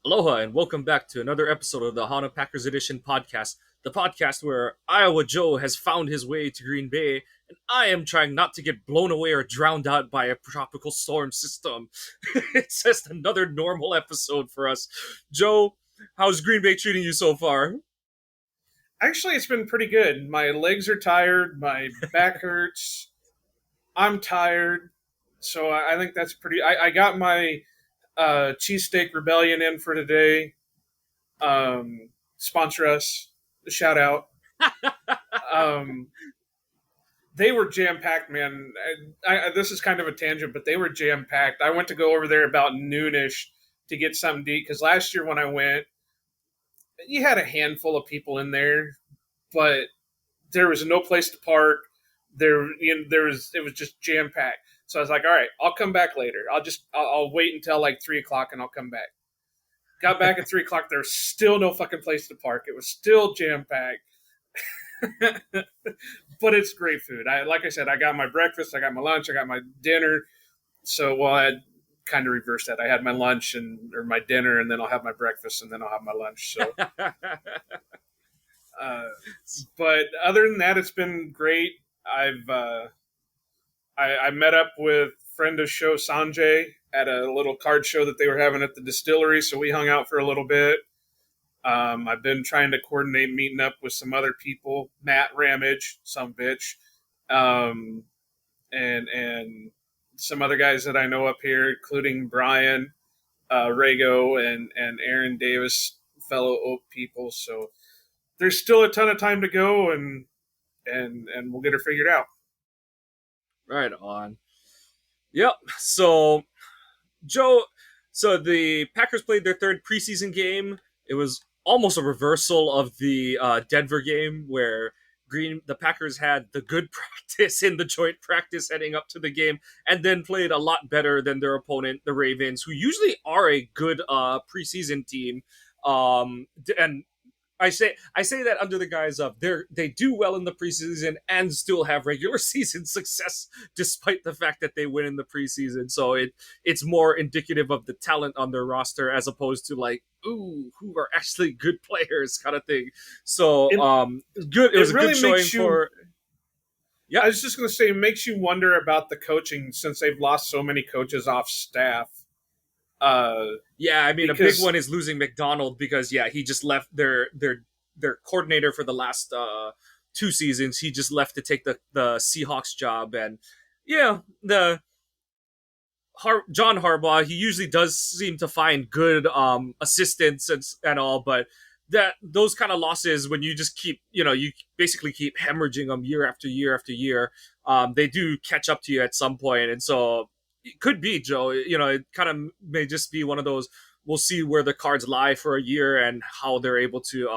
Aloha and welcome back to another episode of the Hana Packers Edition podcast, the podcast where Iowa Joe has found his way to Green Bay, and I am trying not to get blown away or drowned out by a tropical storm system. It's just another normal episode for us. Joe, how's Green Bay treating you so far? Actually, it's been pretty good. My legs are tired. My back hurts. I'm tired. So I think that's pretty. I got my cheesesteak rebellion in for today. Sponsor us. Shout out. Um, they were jam packed, man. This is kind of a tangent, but they were jam packed. I went to go over there about noonish to get something to eat because last year when I went, you had a handful of people in there, but there was no place to park. It was just jam packed. So I was like, all right, I'll come back later. I'll wait until like 3 o'clock and I'll come back. Got back at 3 o'clock. There was still no fucking place to park. It was still jam packed. But it's great food. Like I said, I got my breakfast, I got my lunch, I got my dinner. So I kind of reversed that. I had my lunch or my dinner, and then I'll have my breakfast, and then I'll have my lunch. So Uh, but other than that, it's been great. I met up with friend of show Sanjay at a little card show that they were having at the distillery, so we hung out for a little bit. I've been trying to coordinate meeting up with some other people, Matt Ramage, some bitch, um, and some other guys that I know up here, including Brian Rago and Aaron Davis, fellow Oak people. So there's still a ton of time to go, and we'll get her figured out. Right on. Yep. So, Joe, the Packers played their third preseason game. It was almost a reversal of the Denver game where the Packers had the good practice in the joint practice heading up to the game, and then played a lot better than their opponent, the Ravens, who usually are a good preseason team. And I say that under the guise of they do well in the preseason and still have regular season success despite the fact that they win in the preseason. So it's more indicative of the talent on their roster as opposed to like, ooh, who are actually good players kind of thing. So It good. It was it a good really showing makes you. for. Yeah. I was just going to say, it makes you wonder about the coaching since they've lost so many coaches off staff. Uh, Yeah, I mean a big because one is losing McDonald because he just left their coordinator for the last 2 seasons. He just left to take the Seahawks job, and the John Harbaugh, he usually does seem to find good assistants and all, but that those kind of losses when you just keep you basically keep hemorrhaging them year after year after year, they do catch up to you at some point, and so it could be Joe. It kind of may just be one of those. We'll see where the cards lie for a year and how they're able to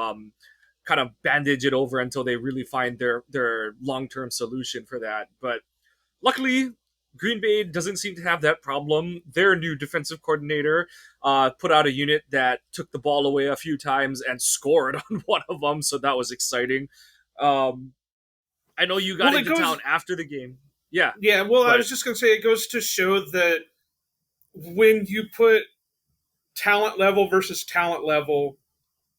kind of bandage it over until they really find their long term solution for that. But luckily, Green Bay doesn't seem to have that problem. Their new defensive coordinator put out a unit that took the ball away a few times and scored on one of them, so that was exciting. Um, I know you got well, it into goes. town after the game. Yeah, Yeah, well, I but was just going to say it goes to show that when you put talent level versus talent level,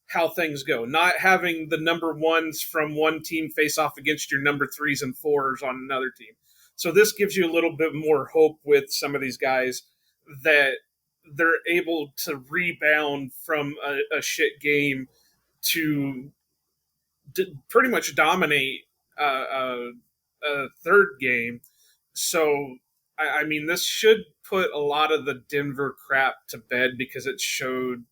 how things go. Not having the number ones from one team face off against your number threes and fours on another team. So this gives you a little bit more hope with some of these guys that they're able to rebound from a shit game to pretty much dominate a third game. So, I mean, this should put a lot of the Denver crap to bed because it showed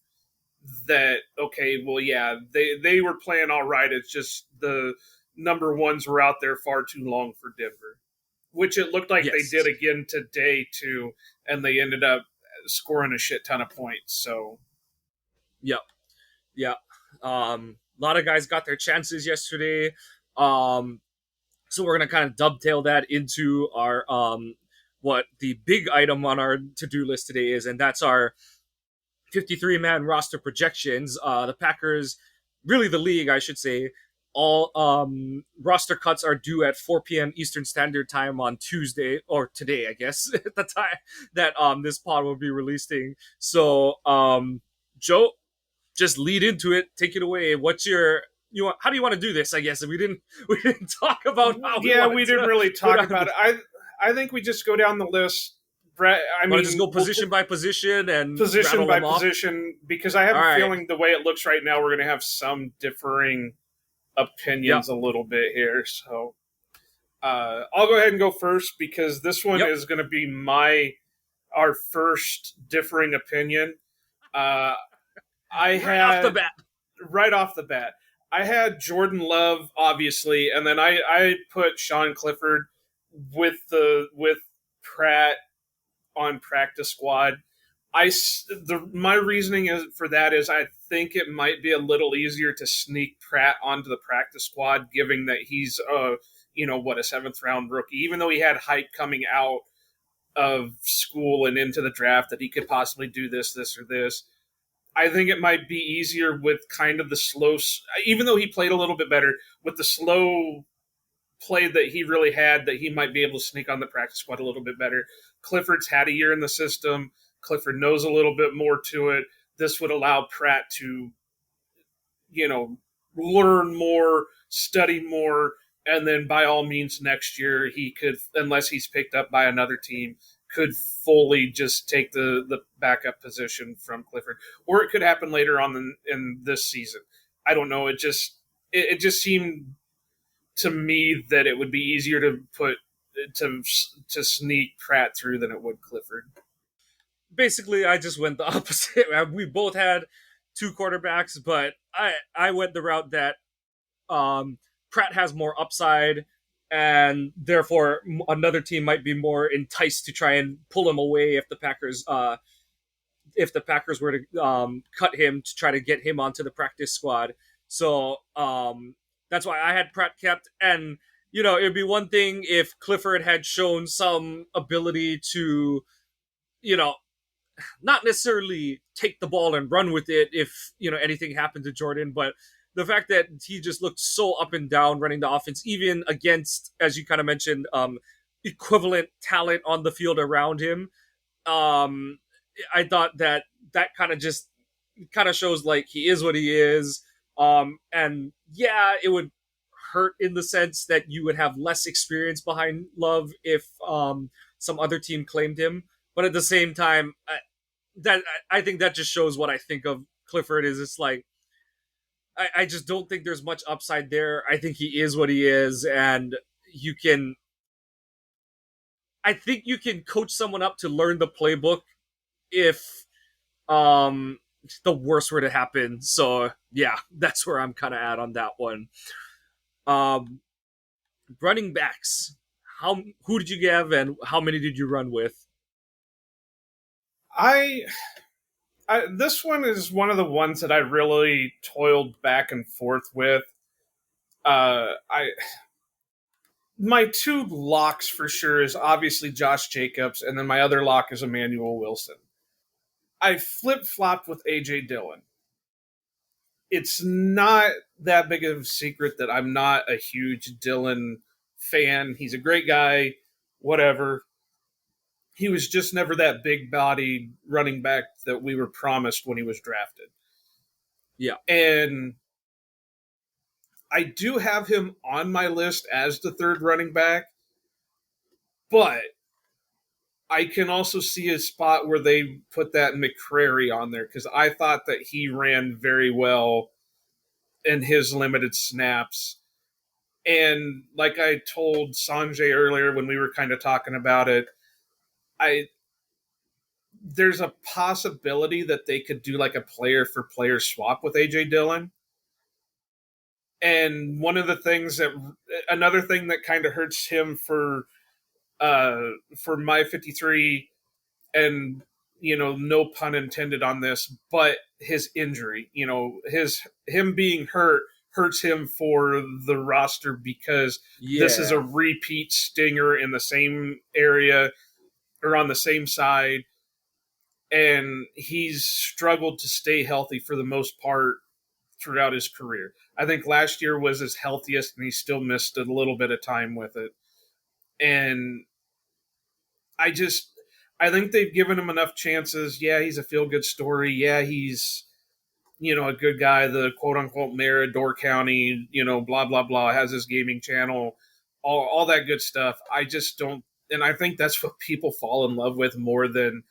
that okay, well, yeah, they were playing all right. It's just the number ones were out there far too long for Denver, which it looked like they did yes, again today too, and they ended up scoring a shit ton of points. So yep, yeah. A lot of guys got their chances yesterday. Um, so we're gonna kind of dovetail that into our what the big item on our to-do list today is, and that's our 53-man roster projections. The Packers, really the league, I should say, all roster cuts are due at 4 p.m. Eastern Standard Time on Tuesday, or today, I guess, at the time that this pod will be releasing. So Joe, just lead into it. Take it away. What's your how do you want to do this? I guess we didn't talk about how we Yeah, we wanted didn't to really go talk down about this. it. I think we just go down the list. Brett, I Want to just mean, go position by position and position rattle by them off? position because I have All a right. feeling the way it looks right now, we're going to have some differing Yep. opinions a little bit here. So I'll go ahead and go first because this one Yep. is going to be our first differing opinion. Uh, I Right off the had bat. right off the bat, I had Jordan Love obviously, and then I put Sean Clifford with Pratt on practice squad. My reasoning is for that is I think it might be a little easier to sneak Pratt onto the practice squad, given that he's a seventh round rookie, even though he had hype coming out of school and into the draft that he could possibly do this or this. I think it might be easier with kind of the slow, even though he played a little bit better with the slow play that he really had, that he might be able to sneak on the practice squad a little bit better. Clifford's had a year in the system. Clifford knows a little bit more to it. This would allow Pratt to, learn more, study more, and then by all means next year he could, unless he's picked up by another team, could fully just take the backup position from Clifford, or it could happen later on in this season. I don't know. It just seemed to me that it would be easier to put to sneak Pratt through than it would Clifford. Basically, I just went the opposite. We both had two quarterbacks, but I went the route that Pratt has more upside, and therefore another team might be more enticed to try and pull him away if the Packers were to cut him to try to get him onto the practice squad. So that's why I had Pratt kept. And it'd be one thing if Clifford had shown some ability to, you know, not necessarily take the ball and run with it if anything happened to Jordan, but the fact that he just looked so up and down running the offense, even against, as you kind of mentioned, equivalent talent on the field around him. Um, I thought that kind of shows like he is what he is. And yeah, it would hurt in the sense that you would have less experience behind Love if some other team claimed him. But at the same time, I think that just shows what I think of Clifford. Is it's like I just don't think there's much upside there. I think he is what he is, and you can. I think you can coach someone up to learn the playbook if um the worst were to happen. So yeah, that's where I'm kind of at on that one. Um, Running backs. Who did you have, and how many did you run with? I, this one is one of the ones that I really toiled back and forth with. I My two locks for sure is obviously Josh Jacobs, and then my other lock is Emmanuel Wilson. I flip flopped with AJ Dillon. It's not that big of a secret that I'm not a huge Dillon fan. He's a great guy, whatever. He was just never that big bodied running back that we were promised when he was drafted. Yeah, And I do have him on my list as the third running back, but I can also see a spot where they put that McCrary on there because I thought that he ran very well in his limited snaps. And like I told Sanjay earlier when we were kind of talking about it, I there's a possibility that they could do like a player for player swap with AJ Dillon. And another thing that kind of hurts him for my 53, and no pun intended on this, but his injury, him being hurts him for the roster because this is a yeah, repeat stinger in the same area or on the same side, and he's struggled to stay healthy for the most part throughout his career. I think last year was his healthiest, and he still missed a little bit of time with it. And I just I think they've given him enough chances. Yeah, he's a feel good story. Yeah, he's a good guy, the quote unquote mayor of Door County, blah blah blah, has his gaming channel, all that good stuff. I just don't, and I think that's what people fall in love with more than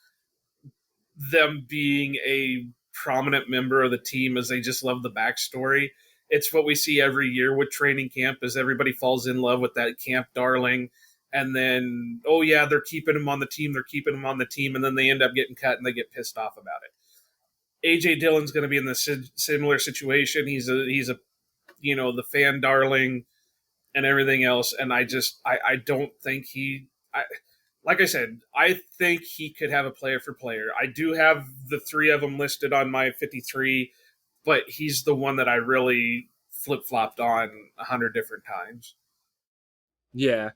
them being a prominent member of the team, as they just love the backstory. It's what we see every year with training camp, is everybody falls in love with that camp darling, and then, oh yeah, they're keeping him on the team, and then they end up getting cut and they get pissed off about it. AJ Dillon's going to be in this similar situation. He's a the fan darling and everything else, and I don't think like I said, I think he could have a player for player. I do have the three of them listed on my 53, but he's the one that I really flip flopped on 100 different times. Yeah.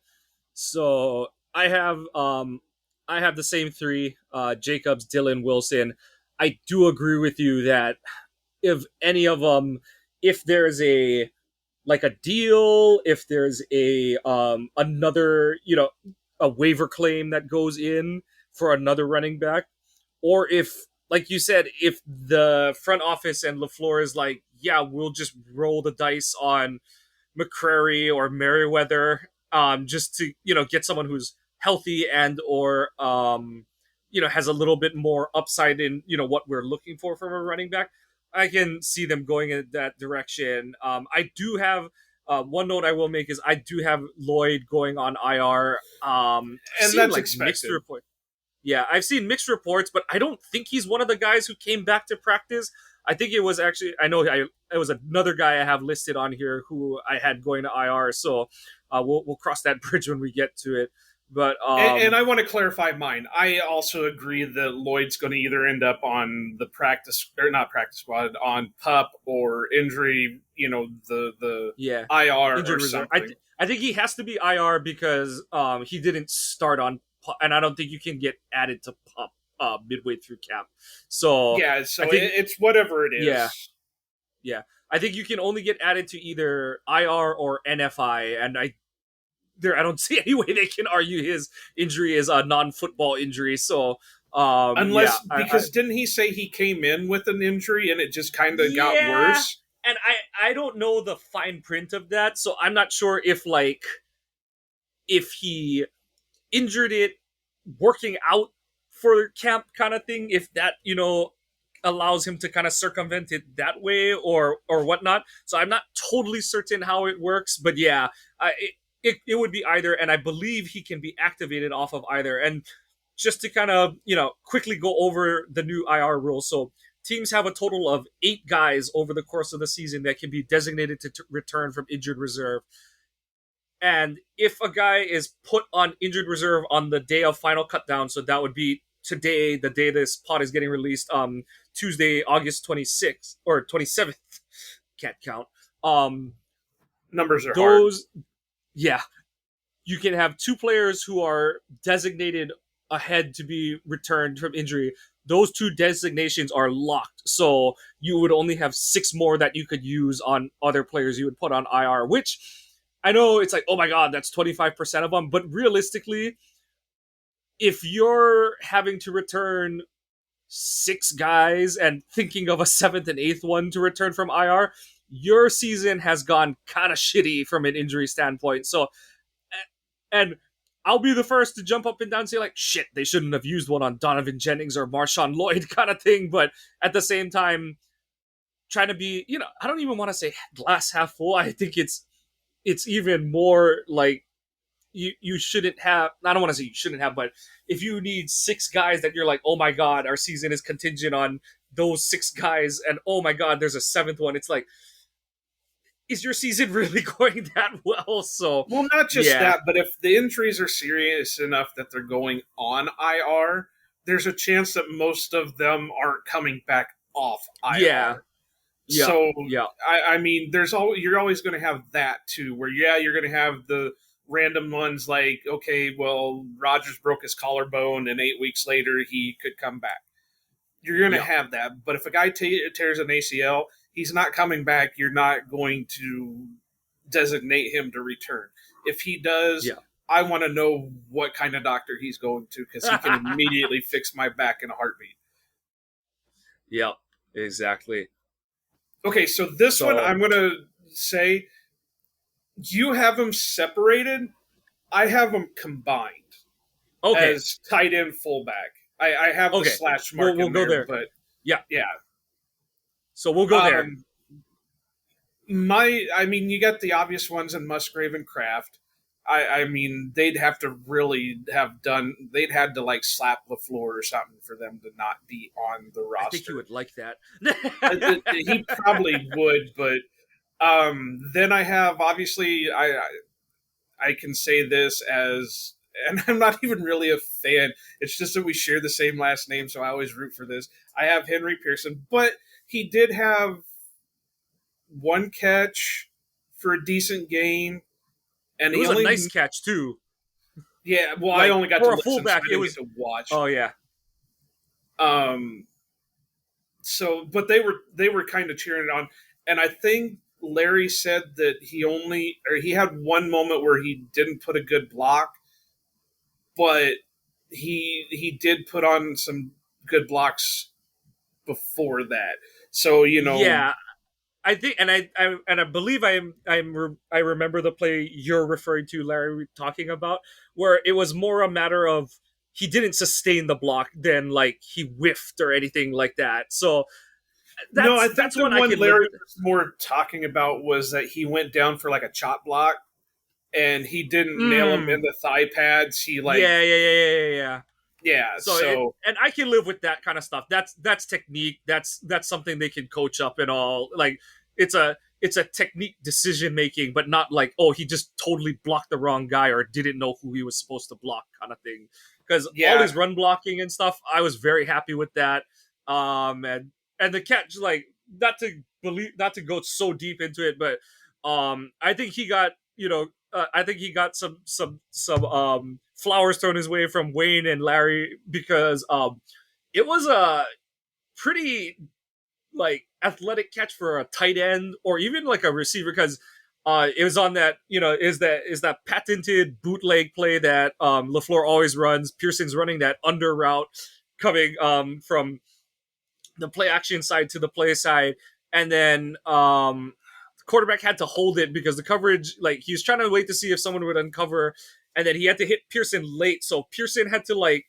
So I have the same three, Jacobs, Dillon, Wilson. I do agree with you that if any of them, if there's a deal, if there's a another, a waiver claim that goes in for another running back, or if, like you said, if the front office and LaFleur is like, yeah, we'll just roll the dice on McCrary or Merriweather, just to get someone who's healthy and or has a little bit more upside in what we're looking for from a running back. I can see them going in that direction. I do have one note I will make is I do have Lloyd going on IR. And Seen that's like mixed expected. reports. Yeah, I've seen mixed reports, but I don't think he's one of the guys who came back to practice. I think it was actually, I know it was another guy I have listed on here who I had going to IR. So we'll cross that bridge when we get to it. But And I want to clarify mine. I also agree that Lloyd's going to either end up on the practice, or not practice squad, on pup or injury, the yeah, IR or injured reserve. something. I think he has to be IR because he didn't start on pup, and I don't think you can get added to pup midway through camp. So Yeah, I so think it's whatever it yeah, is. yeah. I think you can only get added to either IR or NFI, and I don't see any way they can argue his injury is a non-football injury. So yeah, Unless, because didn't he say he came in with an injury and it just kind of got yeah, worse? and I don't know the fine print of that, so I'm not sure if he injured it working out for camp kind of thing, if that allows him to kind of circumvent it that way or whatnot. So I'm not totally certain how it works, but yeah, it would be either, and I believe he can be activated off of either. And just to kind of quickly go over the new IR rule. So teams have a total of 8 guys over the course of the season that can be designated to return from injured reserve. And if a guy is put on injured reserve on the day of final cutdown, so that would be today, the day this pod is getting released, Tuesday, August 26th or 27th, can't count. Numbers are hard. Those, yeah, you can have 2 players who are designated ahead to be returned from injury. Those 2 designations are locked, so you would only have 6 more that you could use on other players you would put on IR, which I know it's like, oh my god, that's 25% of them, but realistically, if you're having to return 6 guys and thinking of a 7th and 8th one to return from IR, your season has gone kind of shitty from an injury standpoint. So, and I'll be the first to jump up and down and say, like, shit, they shouldn't have used one on Donovan Jennings or Marshawn Lloyd kind of thing. But at the same time, trying to be, I don't even want to say glass half full. I think it's even more like you shouldn't have, I don't want to say you shouldn't have, but if you need 6 guys that you're like, oh my god, our season is contingent on those 6 guys, and oh my god, there's a 7th one, it's like, is your season really going that well? So Well, not just yeah, that, but if the injuries are serious enough that they're going on IR, there's a chance that most of them aren't coming back off yeah, IR. yeah, So, yeah, I mean, you're always going to have that too, where you're going to have the random ones like, okay, well, Rogers broke his collarbone, and 8 weeks later he could come back. You're going to yeah, have that, but if a guy tears an ACL, he's not coming back. You're not going to designate him to return. If he does, yeah. I want to know what kind of doctor he's going to, because he can immediately fix my back in a heartbeat. Yep, exactly. Okay, so this one So I'm gonna say you have them separated. I have them combined okay, as tight end fullback. I have the okay, slash we'll mark we'll in go there, there. but Yeah, yeah. so we'll go there. Um, I mean, you got the obvious ones in Musgrave and Kraft. I mean, they'd have to really have done. They'd had to like slap the floor or something for them to not be on the I think you roster. would like that. He probably would, but then I have obviously I can say this as, and I'm not even really a fan. It's just that we share the same last name, so I always root for this. I have Henry Pearson, but he did have one catch for a decent game, and It he was a nice only, catch too. yeah. Well, I Like only got to for a listen, so fullback, I it didn't get was. to watch. Oh yeah, Um, so, but they were kind of cheering it on, and I think Larry said that he had one moment where he didn't put a good block, but he did put on some good blocks before that. So yeah. I think, and I believe I remember the play you're referring to, Larry, talking about, where it was more a matter of he didn't sustain the block than like he whiffed or anything like that. So no, I think that's the one I one can live Larry with. was more talking about was that he went down for like a chop block and he didn't nail him in Mm, the thigh pads. He like, yeah. yeah. So So and I can live with that kind of stuff. That's technique. That's something they can coach up and all. Like it's a technique decision making, but not like, oh, he just totally blocked the wrong guy or didn't know who he was supposed to block kind of thing. Because all yeah, his run blocking and stuff, I was very happy with that. And the catch, like, not to go so deep into it, but I think he got, I think he got some flowers thrown his way from Wayne and Larry because it was a pretty like athletic catch for a tight end or even like a receiver because it was on that, is that patented bootleg play that LaFleur always runs. Pearson's running that under route coming from the play action side to the play side, and then the quarterback had to hold it because the coverage, like he was trying to wait to see if someone would uncover, and then he had to hit Pearson late, so Pearson had to like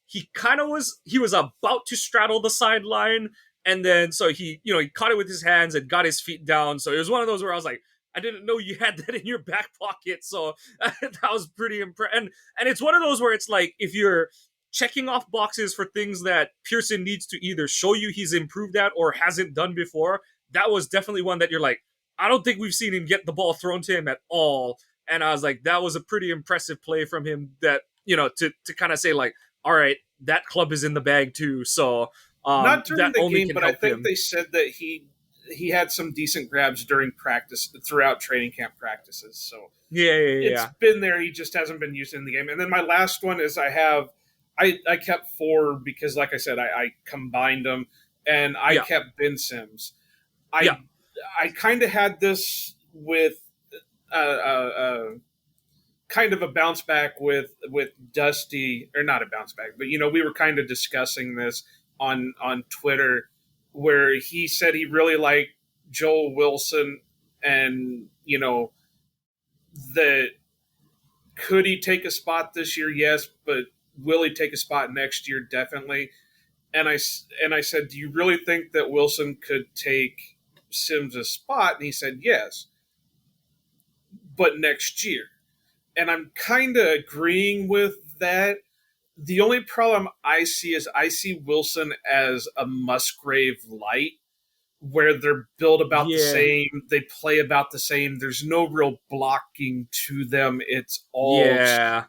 he was about to straddle the sideline, and then so he caught it with his hands and got his feet down. So it was one of those where I was like, I didn't know you had that in your back pocket. So that was pretty impressive. And it's one of those where it's like if you're checking off boxes for things that Pearson needs to either show you he's improved at or hasn't done before, that was definitely one that you're like, I don't think we've seen him get the ball thrown to him at all. And I was like, that was a pretty impressive play from him that, to kind of say like, all right, that club is in the bag too. So not during that the only game, can but I help think him. they said that he had some decent grabs during practice throughout training camp practices. So it's Yeah. been there. He just hasn't been used in the game. And then my last one is I kept four because, like I said, I combined them, and I Yeah. kept Ben Sims. Yeah. I kind of had this with uh, uh, uh, kind of a bounce back with Dusty, or not a bounce back, but we were kind of discussing this on Twitter, where he said he really liked Joel Wilson, and that could he take a spot this year? Yes, but will he take a spot next year? Definitely. And I said, do you really think that Wilson could take Sims' spot? And he said yes, but next year. And I'm kind of agreeing with that. The only problem I see is I see Wilson as a Musgrave light, where they're built about the Yeah. same, they play about the same. There's no real blocking to them. It's all Yeah.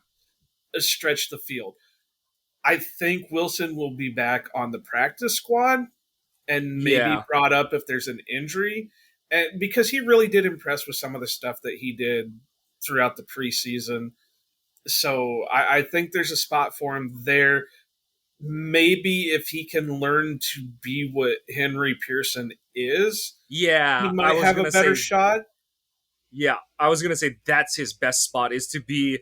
stretch the field. I think Wilson will be back on the practice squad and maybe Yeah. brought up if there's an injury, and because he really did impress with some of the stuff that he did throughout the preseason. So I think there's a spot for him there. Maybe if he can learn to be what Henry Pearson is, he Yeah. I might was have a gonna better say shot. yeah. I was gonna say that's his best spot is to be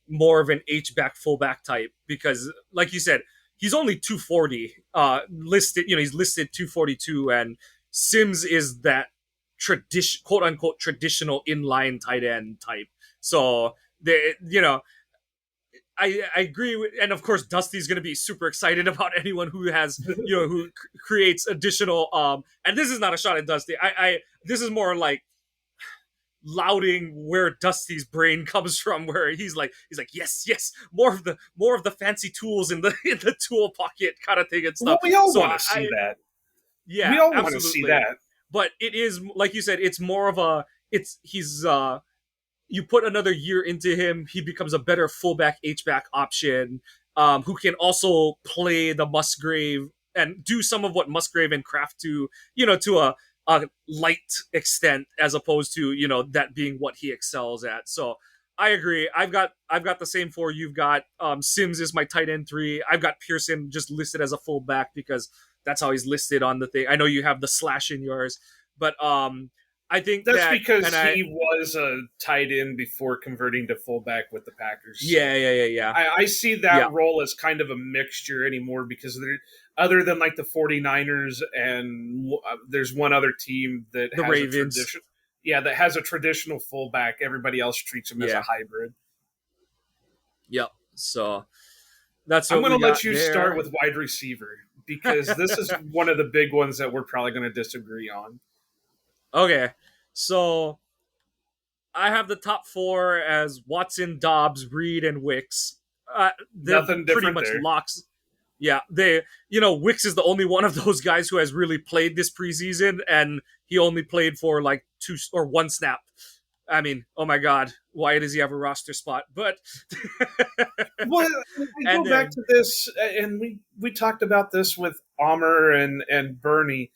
more of an H back fullback type because, like you said, he's only 240 listed. He's listed 242, and Sims is that tradition, quote unquote, traditional inline tight end type. So they, I agree with, and of course Dusty's going to be super excited about anyone who has who creates additional and this is not a shot at Dusty. I this is more like lauding where Dusty's brain comes from, where he's like yes, more of the fancy tools in the in the tool pocket kind of thing and Well, stuff. we all So want to see that. We yeah, all want to see absolutely. that. But it is like you said, it's more of a it's he's you put another year into him, he becomes a better fullback H-back option, who can also play the Musgrave and do some of what Musgrave and Kraft do, to a light extent, as opposed to that being what he excels at. So I agree. I've got the same four you've got. Sims is my tight end three. I've got Pearson just listed as a fullback because that's how he's listed on the thing. I know you have the slash in yours, but I think That's that, and because he was a tight end before converting to fullback with the Packers. So yeah, I see yeah. that role as kind of a mixture anymore because other than like the 49ers and there's one other team that The has a Ravens. tradition. Yeah, that has a traditional fullback. Everybody else treats him as a Yeah. hybrid. Yep. So that's I'm what going we to got let you start there. with wide receiver because this is one of the big ones that we're probably going to disagree on. Okay. So I have the top four as Watson, Dobbs, Reed, and Wicks. They're Nothing pretty different much there. locks. Yeah, Wicks is the only one of those guys who has really played this preseason, and he only played for like two or one snap. I mean, oh my God, why does he have a roster spot? But Well, I and go back then to this, and we talked about this with Amr and Bernie.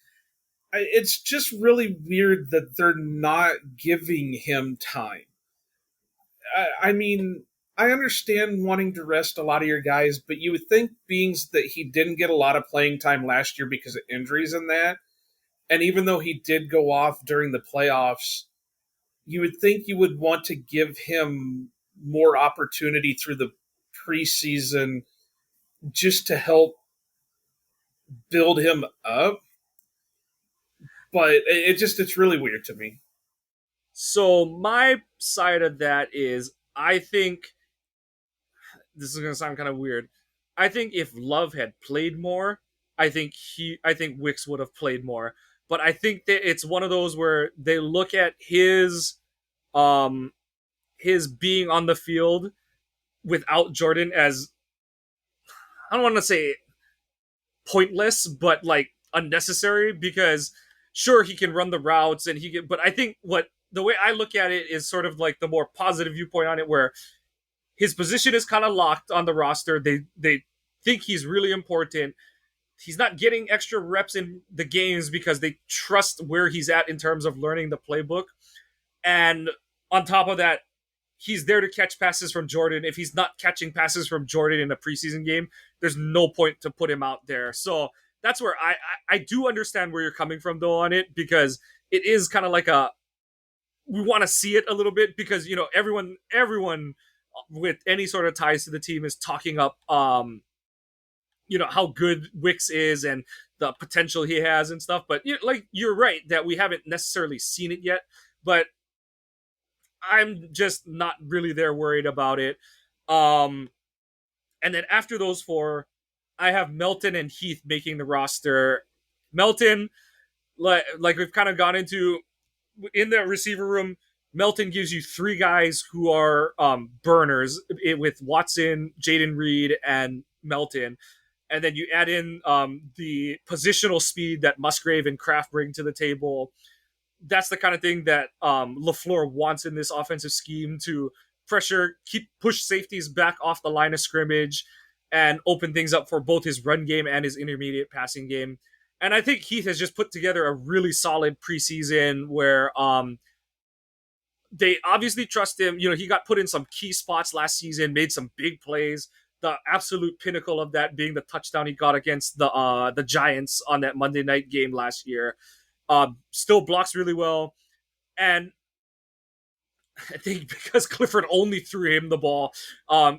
It's just really weird that they're not giving him time. I mean, I understand wanting to rest a lot of your guys, but you would think, being that he didn't get a lot of playing time last year because of injuries and that, and even though he did go off during the playoffs, you would think you would want to give him more opportunity through the preseason just to help build him up. But it's really weird to me. so my side of that is I think this is gonna sound kind of weird. I think if Love had played more, I think Wicks would have played more. But I think that it's one of those where they look at um his being on the field without Jordan as, I don't want to say pointless, but like unnecessary, because sure he can run the routes and he can, but I think what the way I look at it is sort of like the more positive viewpoint on it, where his position is kind of locked on the roster. They think he's really important. He's not getting extra reps in the games because they trust where he's at in terms of learning the playbook. And on top of that, he's there to catch passes from Jordan. If he's not catching passes from Jordan in a preseason game, there's no point to put him out there. So that's where I do understand where you're coming from though on it, because it is kind of like a, we want to see it a little bit, because everyone with any sort of ties to the team is talking up how good Wicks is and the potential he has and stuff. But like you're right that we haven't necessarily seen it yet. But I'm just not really there worried about it. Um, and then after those four, I have Melton and Heath making the roster. Melton, like we've kind of gone into in the receiver room, Melton gives you three guys who are burners with Watson, Jaden Reed, and Melton. And then you add in the positional speed that Musgrave and Kraft bring to the table. That's the kind of thing that LaFleur wants in this offensive scheme, to push safeties back off the line of scrimmage and open things up for both his run game and his intermediate passing game. And I think Heath has just put together a really solid preseason where they obviously trust him. He got put in some key spots last season, made some big plays. The absolute pinnacle of that being the touchdown he got against the Giants on that Monday night game last year. Still blocks really well. And I think because Clifford only threw him the ball,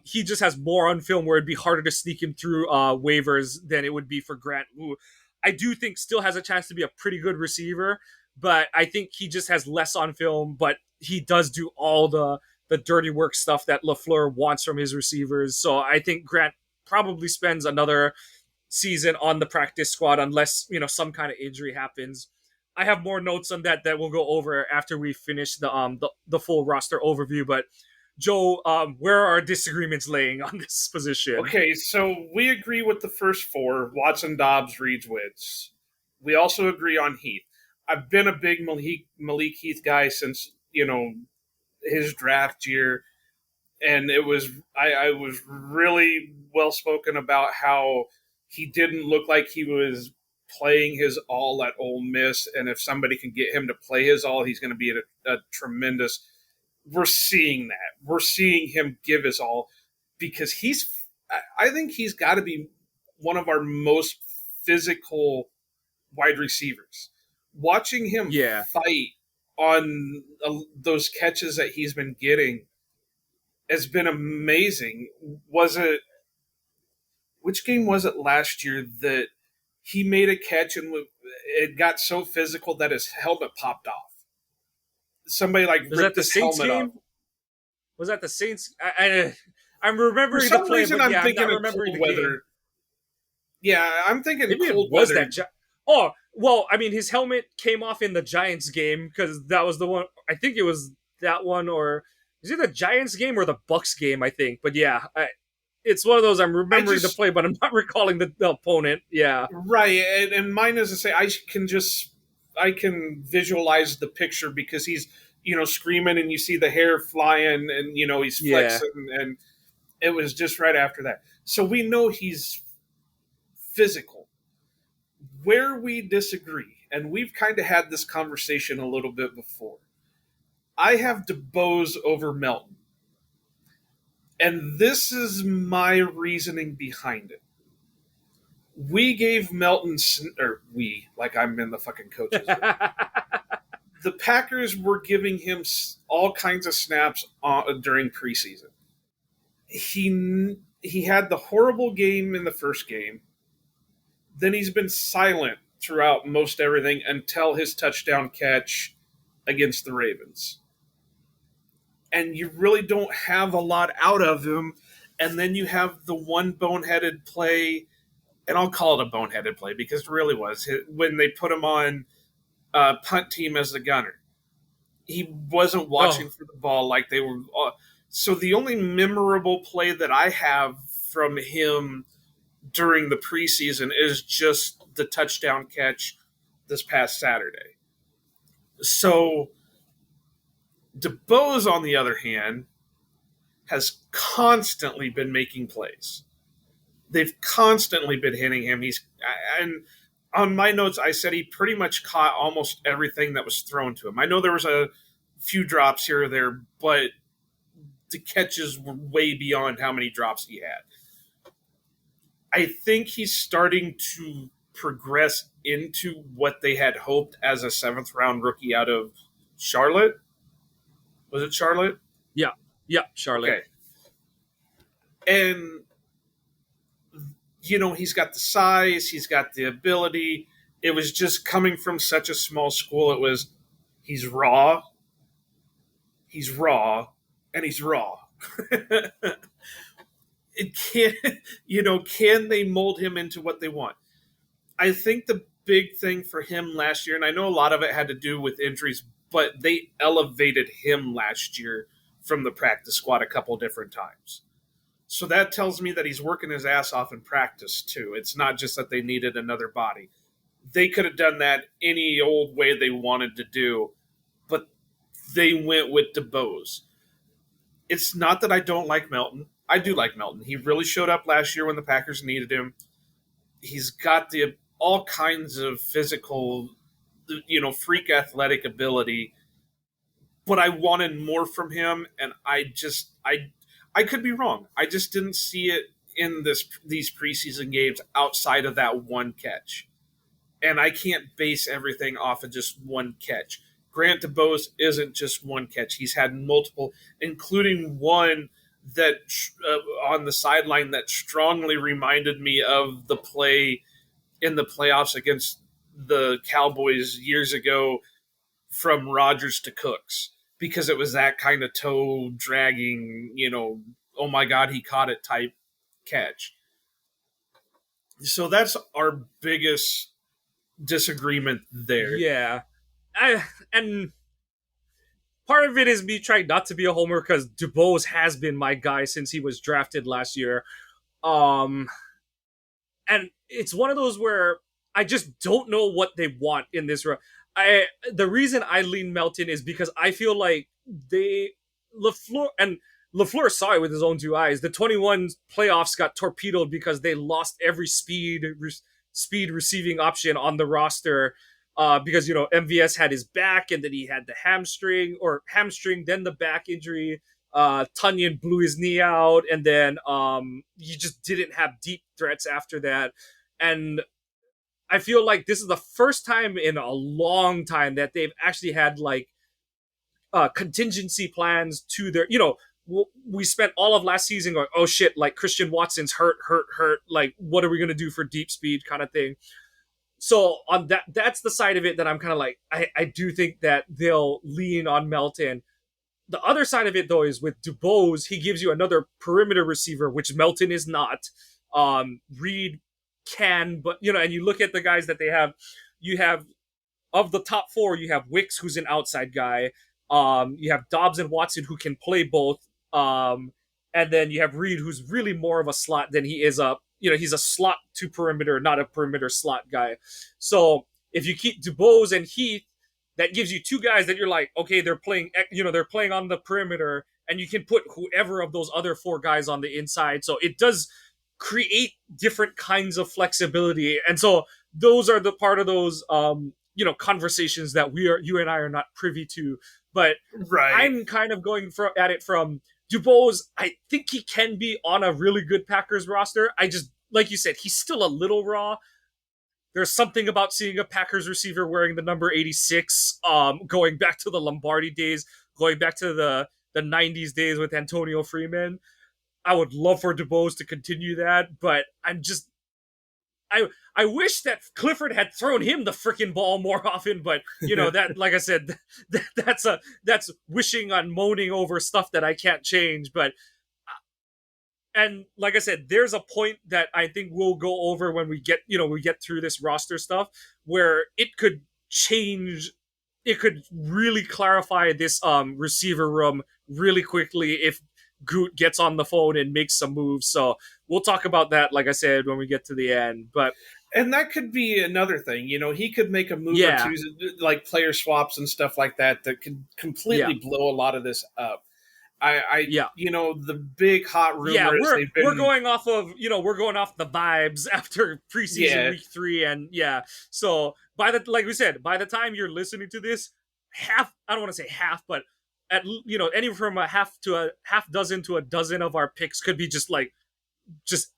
he just has more on film where it'd be harder to sneak him through waivers than it would be for Grant, who I do think still has a chance to be a pretty good receiver, but I think he just has less on film, but he does do all the dirty work stuff that LaFleur wants from his receivers. So I think Grant probably spends another season on the practice squad unless, some kind of injury happens. I have more notes on that we'll go over after we finish the full roster overview. But Joe, where are our disagreements laying on this position? Okay, so we agree with the first four: Watson, Dobbs, Reeds, Witz. We also agree on Heath. I've been a big Malik Heath guy since his draft year, and I was really well spoken about how he didn't look like he was playing his all at Ole Miss, and if somebody can get him to play his all, he's going to be a tremendous. We're seeing that. We're seeing him give his all because I think he's got to be one of our most physical wide receivers. Watching him Yeah. fight on those catches that he's been getting has been amazing. Which game was it last year that he made a catch and it got so physical that his helmet popped off? Somebody Was that ripped the his Saints helmet game? off. Was that the Saints? I'm For remembering the some play, reason, but I'm yeah, I'm thinking not of remembering cold the game. weather. Yeah, I'm thinking Maybe cold it was weather. Oh, well, I mean, his helmet came off in the Giants game because that was the one. I think it was that one, or is it the Giants game or the Bucks game? I think, but yeah, it's one of those. I'm remembering the play, but I'm not recalling the opponent. Yeah, Right, and mine is to say I can visualize the picture because he's screaming and you see the hair flying and he's yeah. flexing and it was just right after that. So we know he's physical. Where we disagree, and we've kind of had this conversation a little bit before. I have DeBose over Melton, and this is my reasoning behind it. We gave Melton, or we, like I'm in the fucking coaches room. The Packers were giving him all kinds of snaps during preseason. He had the horrible game in the first game. Then he's been silent throughout most everything until his touchdown catch against the Ravens. And you really don't have a lot out of him. And then you have the one boneheaded play, and I'll call it a boneheaded play because it really was, when they put him on punt team as the gunner. He wasn't watching for the ball like they were. So the only memorable play that I have from him during the preseason is just the touchdown catch this past Saturday. So DeBose, on the other hand, has constantly been making plays. They've constantly been hitting him. And on my notes, I said he pretty much caught almost everything that was thrown to him. I know there was a few drops here or there, but the catches were way beyond how many drops he had. I think he's starting to progress into what they had hoped as a 7th-round rookie out of Charlotte. Was it Charlotte? Yeah, Charlotte. Okay. And, he's got the size, he's got the ability. It was just coming from such a small school. It was, he's raw, and he's raw. Can they mold him into what they want? I think the big thing for him last year, and I know a lot of it had to do with injuries, but they elevated him last year from the practice squad a couple different times. So that tells me that he's working his ass off in practice too. It's not just that they needed another body. They could have done that any old way they wanted to do, but they went with DeBose. It's not that I don't like Melton. I do like Melton. He really showed up last year when the Packers needed him. He's got all kinds of physical, freak athletic ability. But I wanted more from him, and I could be wrong. I just didn't see it in these preseason games outside of that one catch. And I can't base everything off of just one catch. Grant DeBose isn't just one catch. He's had multiple, including one that on the sideline that strongly reminded me of the play in the playoffs against the Cowboys years ago from Rodgers to Cooks because it was that kind of toe dragging, oh my God, he caught it type catch. So that's our biggest disagreement there. Yeah. And part of it is me trying not to be a homer because Dubose has been my guy since he was drafted last year. Um, and it's one of those where I just don't know what they want in this. The reason I lean Melton is because I feel like they Lafleur and Lafleur saw it with his own two eyes. The 21 playoffs got torpedoed because they lost every speed receiving option on the roster. Because MVS had his back, and then he had the hamstring, then the back injury. Tunyon blew his knee out, and then he just didn't have deep threats after that. And I feel like this is the first time in a long time that they've actually had like contingency plans to their. We spent all of last season going, oh shit, like Christian Watson's hurt. Like, what are we gonna do for deep speed, kind of thing. So on that's the side of it that I'm kind of like, I do think that they'll lean on Melton. The other side of it, though, is with Dubose, he gives you another perimeter receiver, which Melton is not. Reed can, but and you look at the guys that they have. You have of the top four, you have Wicks, who's an outside guy. You have Dobbs and Watson, who can play both. And then you have Reed, who's really more of a slot than he is a. He's a slot to perimeter, not a perimeter slot guy. So if you keep Dubose and Heath, that gives you two guys that you're like, okay, they're playing on the perimeter, and you can put whoever of those other four guys on the inside. So it does create different kinds of flexibility. And so those are the part of those, conversations that you and I are not privy to. But Right. I'm kind of going at it from Dubose. I think he can be on a really good Packers roster. I just, like you said, he's still a little raw. There's something about seeing a Packers receiver wearing the number 86, going back to the Lombardi days, going back to the 90s days with Antonio Freeman. I would love for Dubose to continue that, but I wish that Clifford had thrown him the freaking ball more often, but that, like I said, that's wishing on moaning over stuff that I can't change. But and like I said, there's a point that I think we'll go over when we get through this roster stuff where it could change. It could really clarify this receiver room really quickly if Goot gets on the phone and makes some moves. So we'll talk about that, like I said, when we get to the end. And that could be another thing. He could make a move Yeah. or two, like player swaps and stuff like that could completely blow a lot of this up. Yeah. The big hot rumor Yeah, is we're going off of we're going off the vibes after preseason week 3, and so like we said, by the time you're listening to this, I don't want to say half, but at anywhere from a half dozen to a dozen of our picks could be just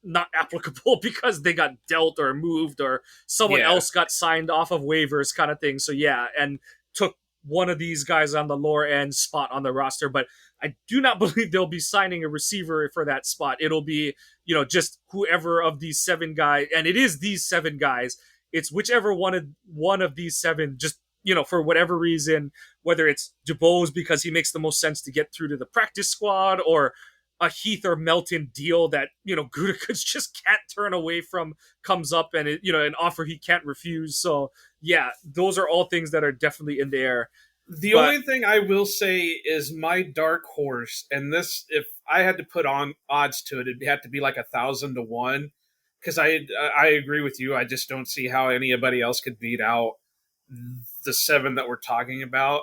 not applicable because they got dealt or moved or someone else got signed off of waivers, kind of thing. So and took one of these guys on the lower end spot on the roster. But I do not believe they'll be signing a receiver for that spot. It'll be, just whoever of these 7 guys, and it is these 7 guys. It's whichever one of these 7, just, for whatever reason, whether it's Dubose because he makes the most sense to get through to the practice squad, or a Heath or Melton deal that, Gutekunst just can't turn away from, comes up, and an offer he can't refuse. So those are all things that are definitely in the air. The only thing I will say is my dark horse, and this, if I had to put on odds to it, it'd have to be like 1,000 to 1. Because I agree with you. I just don't see how anybody else could beat out the 7 that we're talking about.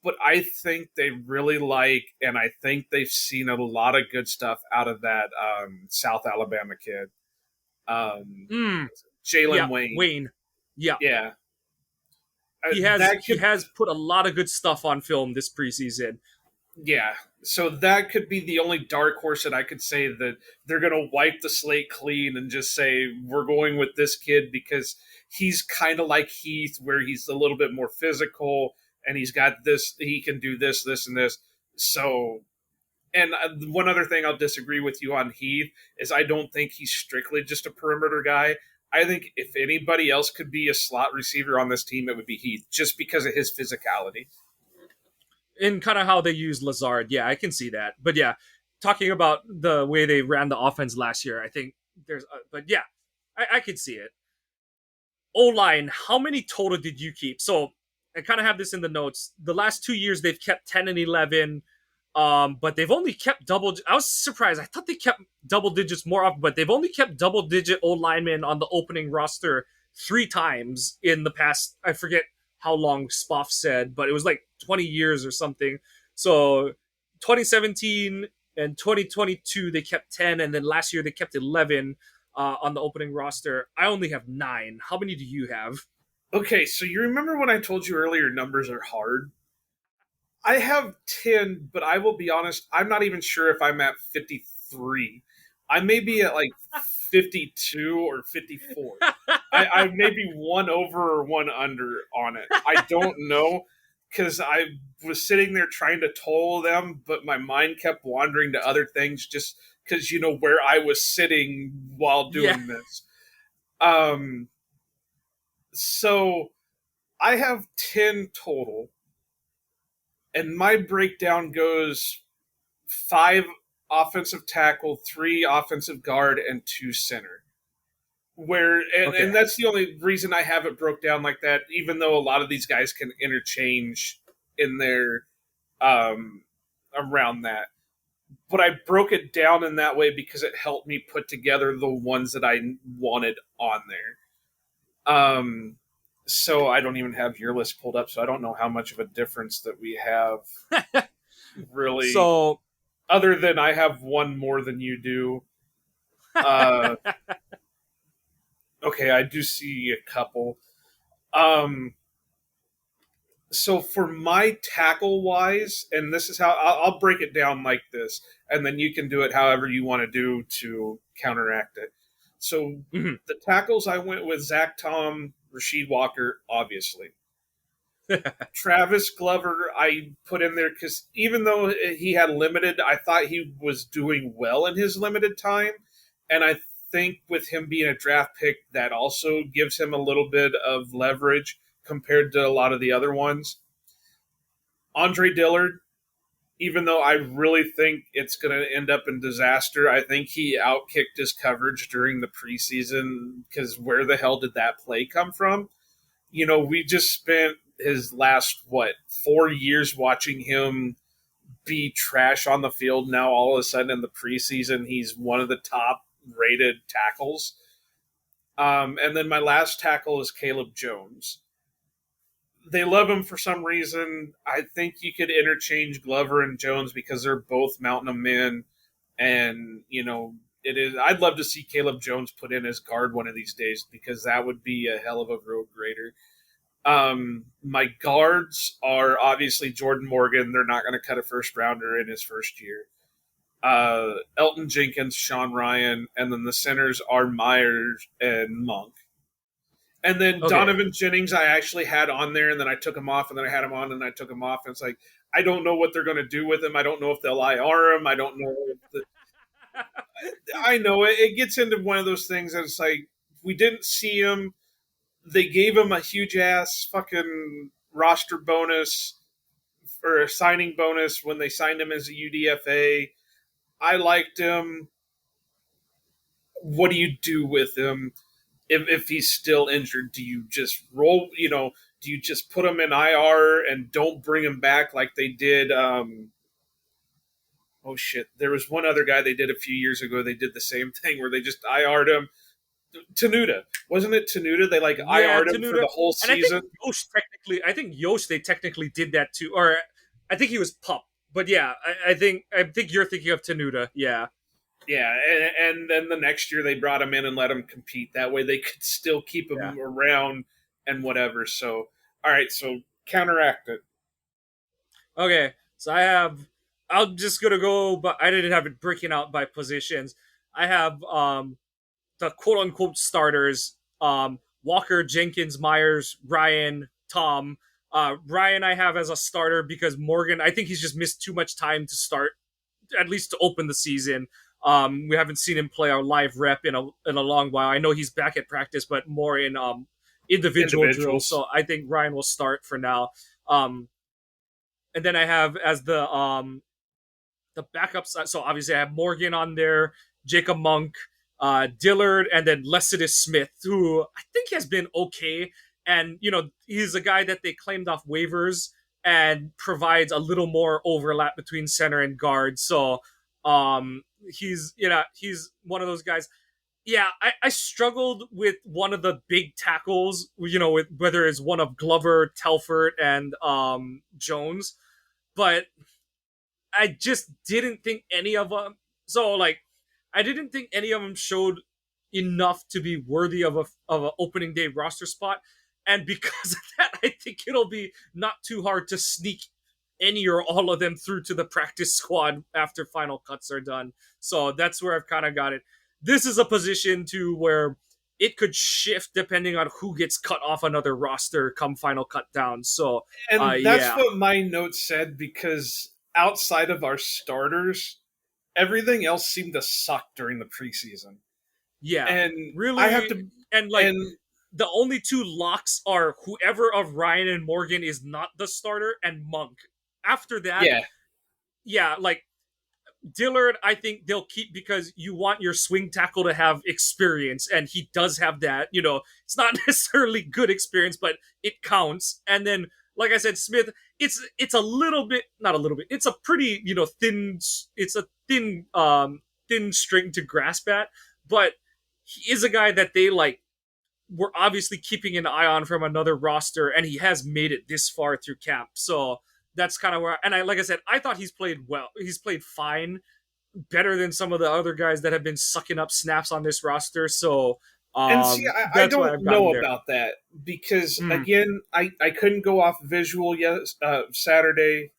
But I think they really like, and I think they've seen a lot of good stuff out of that South Alabama kid, Jalen Wayne. Wayne, yeah. He has put a lot of good stuff on film this preseason. Yeah, so that could be the only dark horse that I could say that they're going to wipe the slate clean and just say, we're going with this kid because he's kind of like Heath, where he's a little bit more physical, and he's got this, he can do this, this, and this. So, and one other thing I'll disagree with you on Heath is I don't think he's strictly just a perimeter guy. I think if anybody else could be a slot receiver on this team, it would be Heath, just because of his physicality. In kind of how they use Lazard. Yeah, I can see that. But yeah, talking about the way they ran the offense last year, I think but yeah, I could see it. O line, how many total did you keep? So I kind of have this in the notes. The last 2 years they've kept 10 and 11, but they've only kept double. I was surprised. I thought they kept double digits more often, but they've only kept double digit O linemen on the opening roster 3 times in the past. I forget how long Spoff said, but it was like 20 years or something. So 2017 and 2022 they kept 10, and then last year they kept 11 on the opening roster. I only have 9. How many do you have? Okay, so you remember when I told you earlier numbers are hard? I have 10, but I will be honest, I'm not even sure if I'm at 53. I may be at like 52 or 54. I may be one over or one under on it. I don't know, because I was sitting there trying to total them, but my mind kept wandering to other things just because, where I was sitting while Yeah. doing this. Um, so I have 10 total, and my breakdown goes 5 offensive tackle, 3 offensive guard, and 2 center. And Okay. that's the only reason I have it broke down like that, even though a lot of these guys can interchange in their around that. But I broke it down in that way because it helped me put together the ones that I wanted on there. So I don't even have your list pulled up, so I don't know how much of a difference that we have really, So other than I have one more than you do. Uh, okay, I do see a couple. Um, so for my tackle wise, and this is how I'll break it down like this, and then you can do it however you want to do to counteract it. So mhm. the tackles I went with Zach Tom, Rasheed Walker, obviously. Travis Glover, I put in there because even though he had limited, I thought he was doing well in his limited time. And I think with him being a draft pick, that also gives him a little bit of leverage compared to a lot of the other ones. Andre Dillard, even though I really think it's going to end up in disaster, I think he outkicked his coverage during the preseason, because where the hell did that play come from? We just spent his last, 4 years watching him be trash on the field. Now, all of a sudden in the preseason, he's one of the top rated tackles. And then my last tackle is Caleb Jones. They love him for some reason. I think you could interchange Glover and Jones because they're both Mountain of Men. And, it is. I'd love to see Caleb Jones put in as guard one of these days, because that would be a hell of a road grader. My guards are obviously Jordan Morgan. They're not going to cut a first rounder in his first year. Elton Jenkins, Sean Ryan, and then the centers are Myers and Monk. And then Okay. Donovan Jennings, I actually had on there, and then I took him off, and then I had him on, and I took him off. And it's like, I don't know what they're going to do with him. I don't know if they'll IR him. I don't know. I know it gets into one of those things that it's like, we didn't see him. They gave him a huge ass fucking roster bonus or a signing bonus when they signed him as a UDFA. I liked him. What do you do with him if he's still injured? Do you just roll? Do you just put him in IR and don't bring him back like they did? Oh shit! There was one other guy they did a few years ago. They did the same thing where they just IR'd him. Tanuda, wasn't it? Tanuda, they like Yeah, IR'd him for Tanuda. the whole And I think season. Yosh they technically did that too. Or I think he was Pup. But yeah, I think you're thinking of Tanuda. Yeah. Yeah, and then the next year they brought him in and let him compete. That way they could still keep Yeah. him around and whatever. So, all right, so counteract it. Okay. So I'm just gonna go, but I didn't have it breaking out by positions. I have the quote unquote starters, Walker, Jenkins, Myers, Ryan, Tom. Ryan I have as a starter because Morgan, I think he's just missed too much time to start, at least to open the season. We haven't seen him play our live rep in a long while. I know he's back at practice, but more in individual drills. Individuals. So I think Ryan will start for now. Um, and then I have as the backups. So obviously I have Morgan on there, Jacob Monk, Dillard, and then Lecitus Smith, who I think has been okay. And he's a guy that they claimed off waivers and provides a little more overlap between center and guard. So he's one of those guys. Yeah, I struggled with one of the big tackles, with whether it's one of Glover, Telford, and Jones, but I just didn't think any of them. So I didn't think any of them showed enough to be worthy of an opening day roster spot, and because of that, I think it'll be not too hard to sneak any or all of them through to the practice squad after final cuts are done. So that's where I've kind of got it. This is a position to where it could shift depending on who gets cut off another roster come final cut down. So And that's yeah, what my notes said, because outside of our starters, everything else seemed to suck during the preseason. yeah, And I have really, to, and and the only two locks are whoever of Ryan and Morgan is not the starter and Monk. After that, yeah, yeah, Dillard, I think they'll keep because you want your swing tackle to have experience, and he does have that. It's not necessarily good experience, but it counts. And then, like I said, Smith, it's a little bit, not a little bit. It's a pretty thin. It's a thin string to grasp at, but he is a guy that they we're obviously keeping an eye on from another roster, and he has made it this far through camp. So that's kind of where, and like I said, I thought he's played well. He's played fine, better than some of the other guys that have been sucking up snaps on this roster. So and see, I that's why don't I've know gotten there. about that, because Mm, again, I couldn't go off visual Saturday.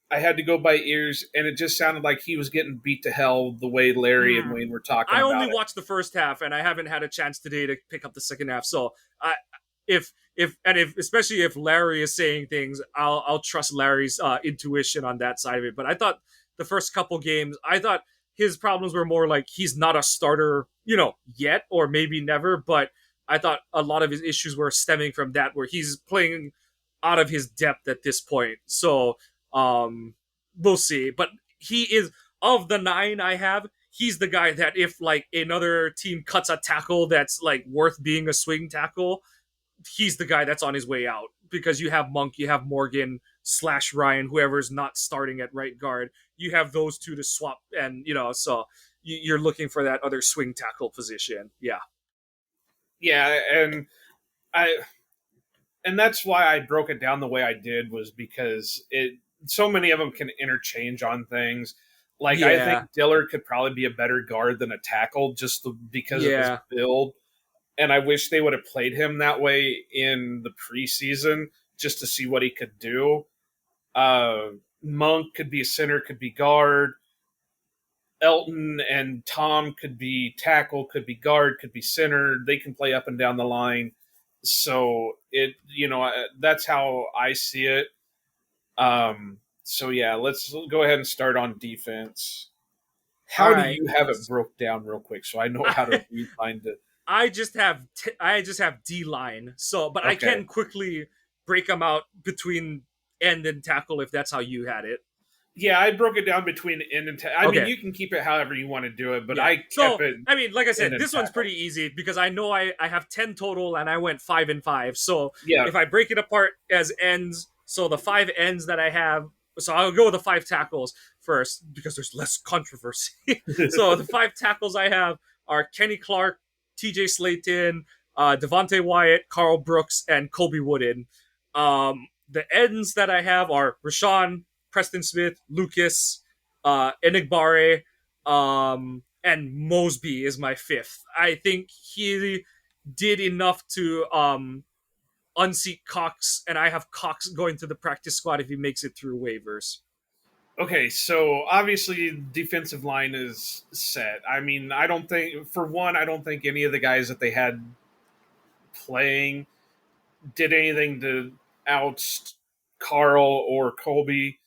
I had to go by ears, and it just sounded like he was getting beat to hell the way Larry and mm. Wayne were talking I only about it. watched the first half, and I haven't had a chance today to pick up the second half. So I, if especially if Larry is saying things, I'll trust Larry's intuition on that side of it. But I thought the first couple games, I thought his problems were more like he's not a starter, yet or maybe never. But I thought a lot of his issues were stemming from that, where he's playing out of his depth at this point. So we'll see. But he is of the nine I have. He's the guy that if another team cuts a tackle that's worth being a swing tackle, he's the guy that's on his way out, because you have Monk, you have Morgan / Ryan, whoever's not starting at right guard. You have those two to swap, and so you're looking for that other swing tackle position. Yeah, Yeah, I and that's why I broke it down the way I did, was because it so many of them can interchange on things. Like, I think yeah, Dillard could probably be a better guard than a tackle, just because of his yeah. build. And I wish they would have played him that way in the preseason, just to see what he could do. Monk could be a center, could be guard. Elton and Tom could be tackle, could be guard, could be center. They can play up and down the line. So that's how I see it. So yeah, let's go ahead and start on defense. All How do right. you have it broke down real quick so I know how to find it? I just have D line. So, but I Okay. can quickly break them out between end and tackle if that's how you had it. Yeah, I broke it down between end and tackle. I mean, Okay. you can keep it however you want to do it, but Yeah. I kept So, it I mean, like I end said, and this one's tackle. pretty easy because I know I have 10 total and I went 5 and 5. So, Yeah. if I break it apart as ends, so the 5 ends that I have, so I'll go with the 5 tackles first because there's less controversy. So, the 5 tackles I have are Kenny Clark, TJ Slayton, Devontae Wyatt, Carl Brooks, and Kobe Wooden. The ends that I have are Rashawn, Preston Smith, Lucas, Enigbare, and Mosby is my fifth. I think he did enough to unseat Cox, and I have Cox going to the practice squad if he makes it through waivers. Okay, so obviously defensive line is set. I mean, I don't think any of the guys that they had playing did anything to oust Carl or Colby.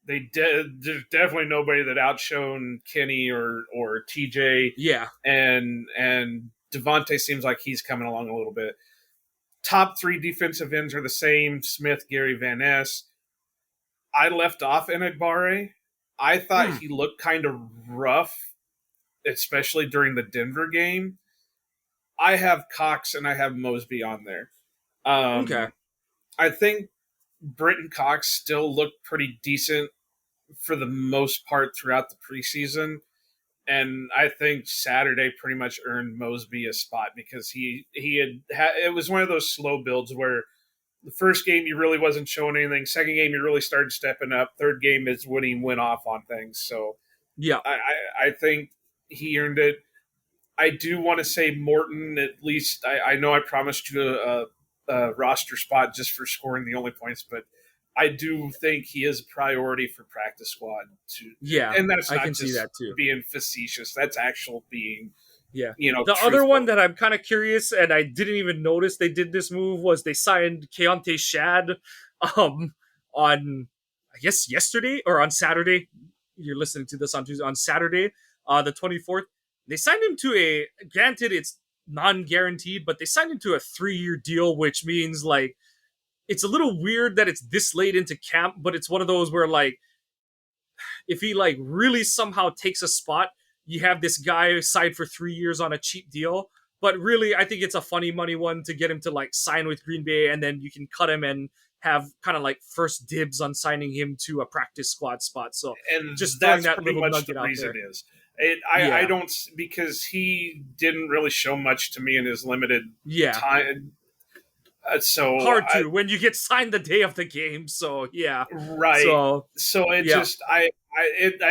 There's definitely nobody that outshone Kenny or TJ, Yeah. and Devontae seems like he's coming along a little bit. Top three defensive ends are the same: Smith, Gary, Van Ness. I left off Enagbare. I thought Mm, he looked kind of rough, especially during the Denver game. I have Cox and I have Mosby on there. okay. I think Britton Cox still looked pretty decent for the most part throughout the preseason. And I think Saturday pretty much earned Mosby a spot because it was one of those slow builds where the first game you really wasn't showing anything. Second game you really started stepping up. Third game is when he went off on things. So Yeah. I think he earned it. I do want to say Morton. At least I know I promised you a roster spot just for scoring the only points, but I do think he is a priority for practice squad too, Yeah. and that's I not can see just that too. being facetious. That's actual being Yeah. The other one truthful. that I'm kind of curious, and I didn't even notice they did this move, was they signed Keontae Shad um, on, I guess, yesterday or on Saturday. You're listening to this on Tuesday. On Saturday, the 24th. They signed him to granted, it's non guaranteed, but they signed him to a 3-year deal, which means, like, it's a little weird that it's this late into camp, but it's one of those where, like, if he like really somehow takes a spot, you have this guy signed for 3 years on a cheap deal. But really, I think it's a funny money one to get him to like sign with Green Bay, and then you can cut him and have kind of like first dibs on signing him to a practice squad spot. So And just throwing that's that pretty little much the nugget out reason there. is I Yeah, don't, because he didn't really show much to me in his limited yeah, time. So hard to when you get signed the day of the game. So yeah, right. so So it yeah, just I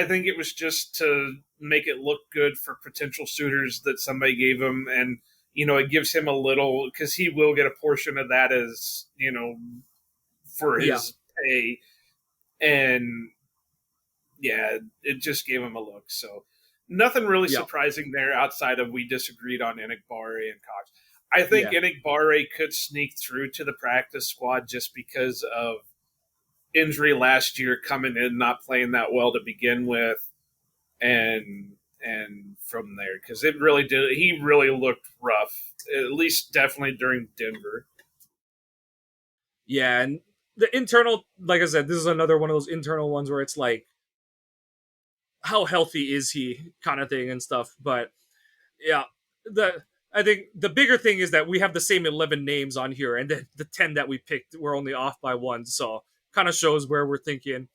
think it was just to make it look good for potential suitors that somebody gave him, and it gives him a little, because he will get a portion of that as for yeah, his pay, and yeah, it just gave him a look. So nothing really yeah, surprising there outside of we disagreed on Enikbare and Cox. I think yeah. Enikbare could sneak through to the practice squad just because of injury last year, coming in not playing that well to begin with, and from there, because he really looked rough, at least definitely during Denver. Yeah, and the internal, like I said, this is another one of those internal ones where it's like, how healthy is he, kind of thing and stuff. But yeah, the I think the bigger thing is that we have the same 11 names on here, and the 10 that we picked we're only off by one. So kind of shows where we're thinking.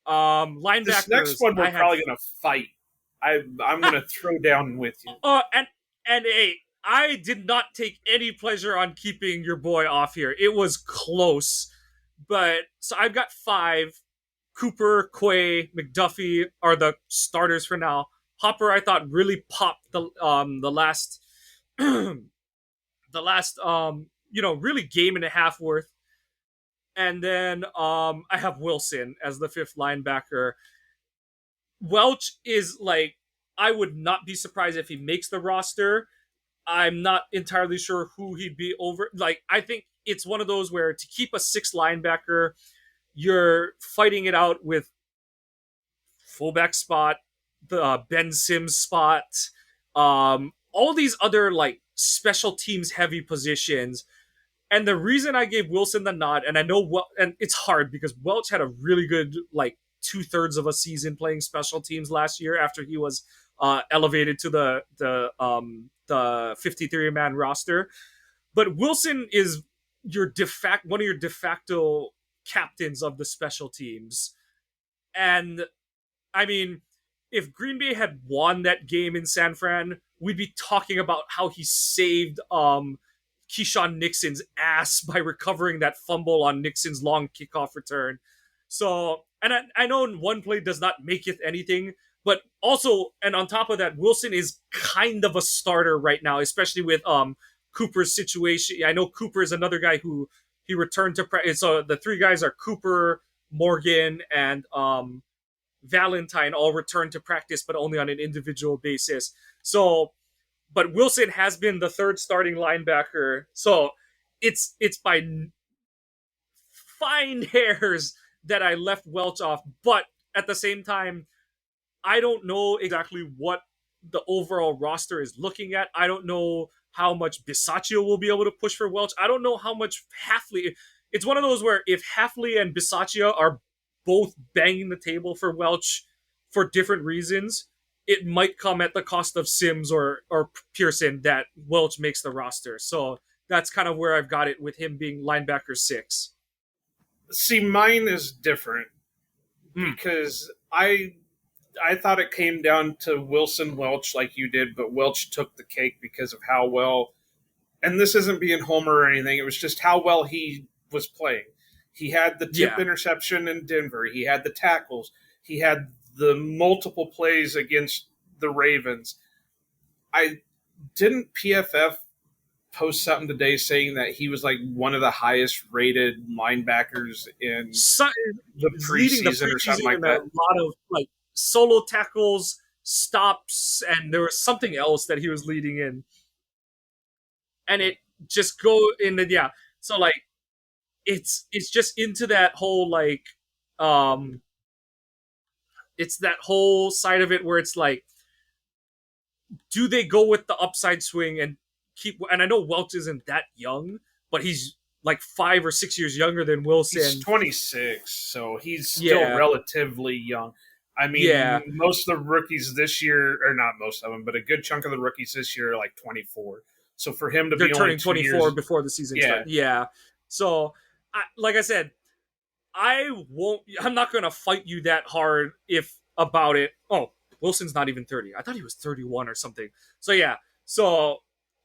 This next Linebackers, one we're I had probably gonna fight. I'm gonna throw down with you. and hey, I did not take any pleasure on keeping your boy off here. It was close, but so I've got five. Cooper, Quay, McDuffie are the starters for now. Hopper, I thought really popped the last the last really game and a half worth. And then I have Wilson as the fifth linebacker. Welch is like, I would not be surprised if he makes the roster. I'm not entirely sure who he'd be over. Like, I think it's one of those where to keep a sixth linebacker, you're fighting it out with fullback spot, the Ben Sims spot, all these other like special teams heavy positions. And the reason I gave Wilson the nod, and I know and it's hard because Welch had a really good like 2/3 of a season playing special teams last year after he was elevated to the 53 man roster. But Wilson is one of your de facto captains of the special teams, and I mean, if Green Bay had won that game in San Fran, we'd be talking about how he saved Keyshawn Nixon's ass by recovering that fumble on Nixon's long kickoff return. So, and I know one play does not make it anything, but also, and on top of that, Wilson is kind of a starter right now, especially with Cooper's situation. I know Cooper is another guy who he returned to practice. So the three guys are Cooper, Morgan, and Valentine all returned to practice, but only on an individual basis. So, but Wilson has been the third starting linebacker. So it's by fine hairs that I left Welch off. But at the same time, I don't know exactly what the overall roster is looking at. I don't know how much Bisaccia will be able to push for Welch. I don't know how much Halfley. It's one of those where if Halfley and Bisaccia are both banging the table for Welch for different reasons, it might come at the cost of Sims or Pearson that Welch makes the roster. So that's kind of where I've got it with him being linebacker 6. See, mine is different Mm, because I thought it came down to Wilson Welch like you did, but Welch took the cake because of how well. And this isn't being Homer or anything. It was just how well he was playing. He had the tip yeah. interception in Denver. He had the tackles. He had the multiple plays against the Ravens. I didn't PFF post something today saying that he was like one of the highest rated linebackers in So, the he's leading the preseason or something preseason like in a that. lot of like solo tackles, stops, and there was something else that he was leading in, and it just go in the yeah. So like it's just into that whole like um it's that whole side of it where it's like, do they go with the upside swing and keep? And I know Welch isn't that young, but he's like 5 or 6 years younger than He's Wilson. 26, so he's still Yeah, relatively young. I yeah. mean, most of the rookies this year, or not most of them, but a good chunk of the rookies this year are like 24. So for him to They're be only turning two 24 years, before the season yeah, starts. Yeah. So, like I said, I won't. I'm not going to fight you that hard if about it. Oh, Wilson's not even 30. I thought he was 31 or something. So yeah. So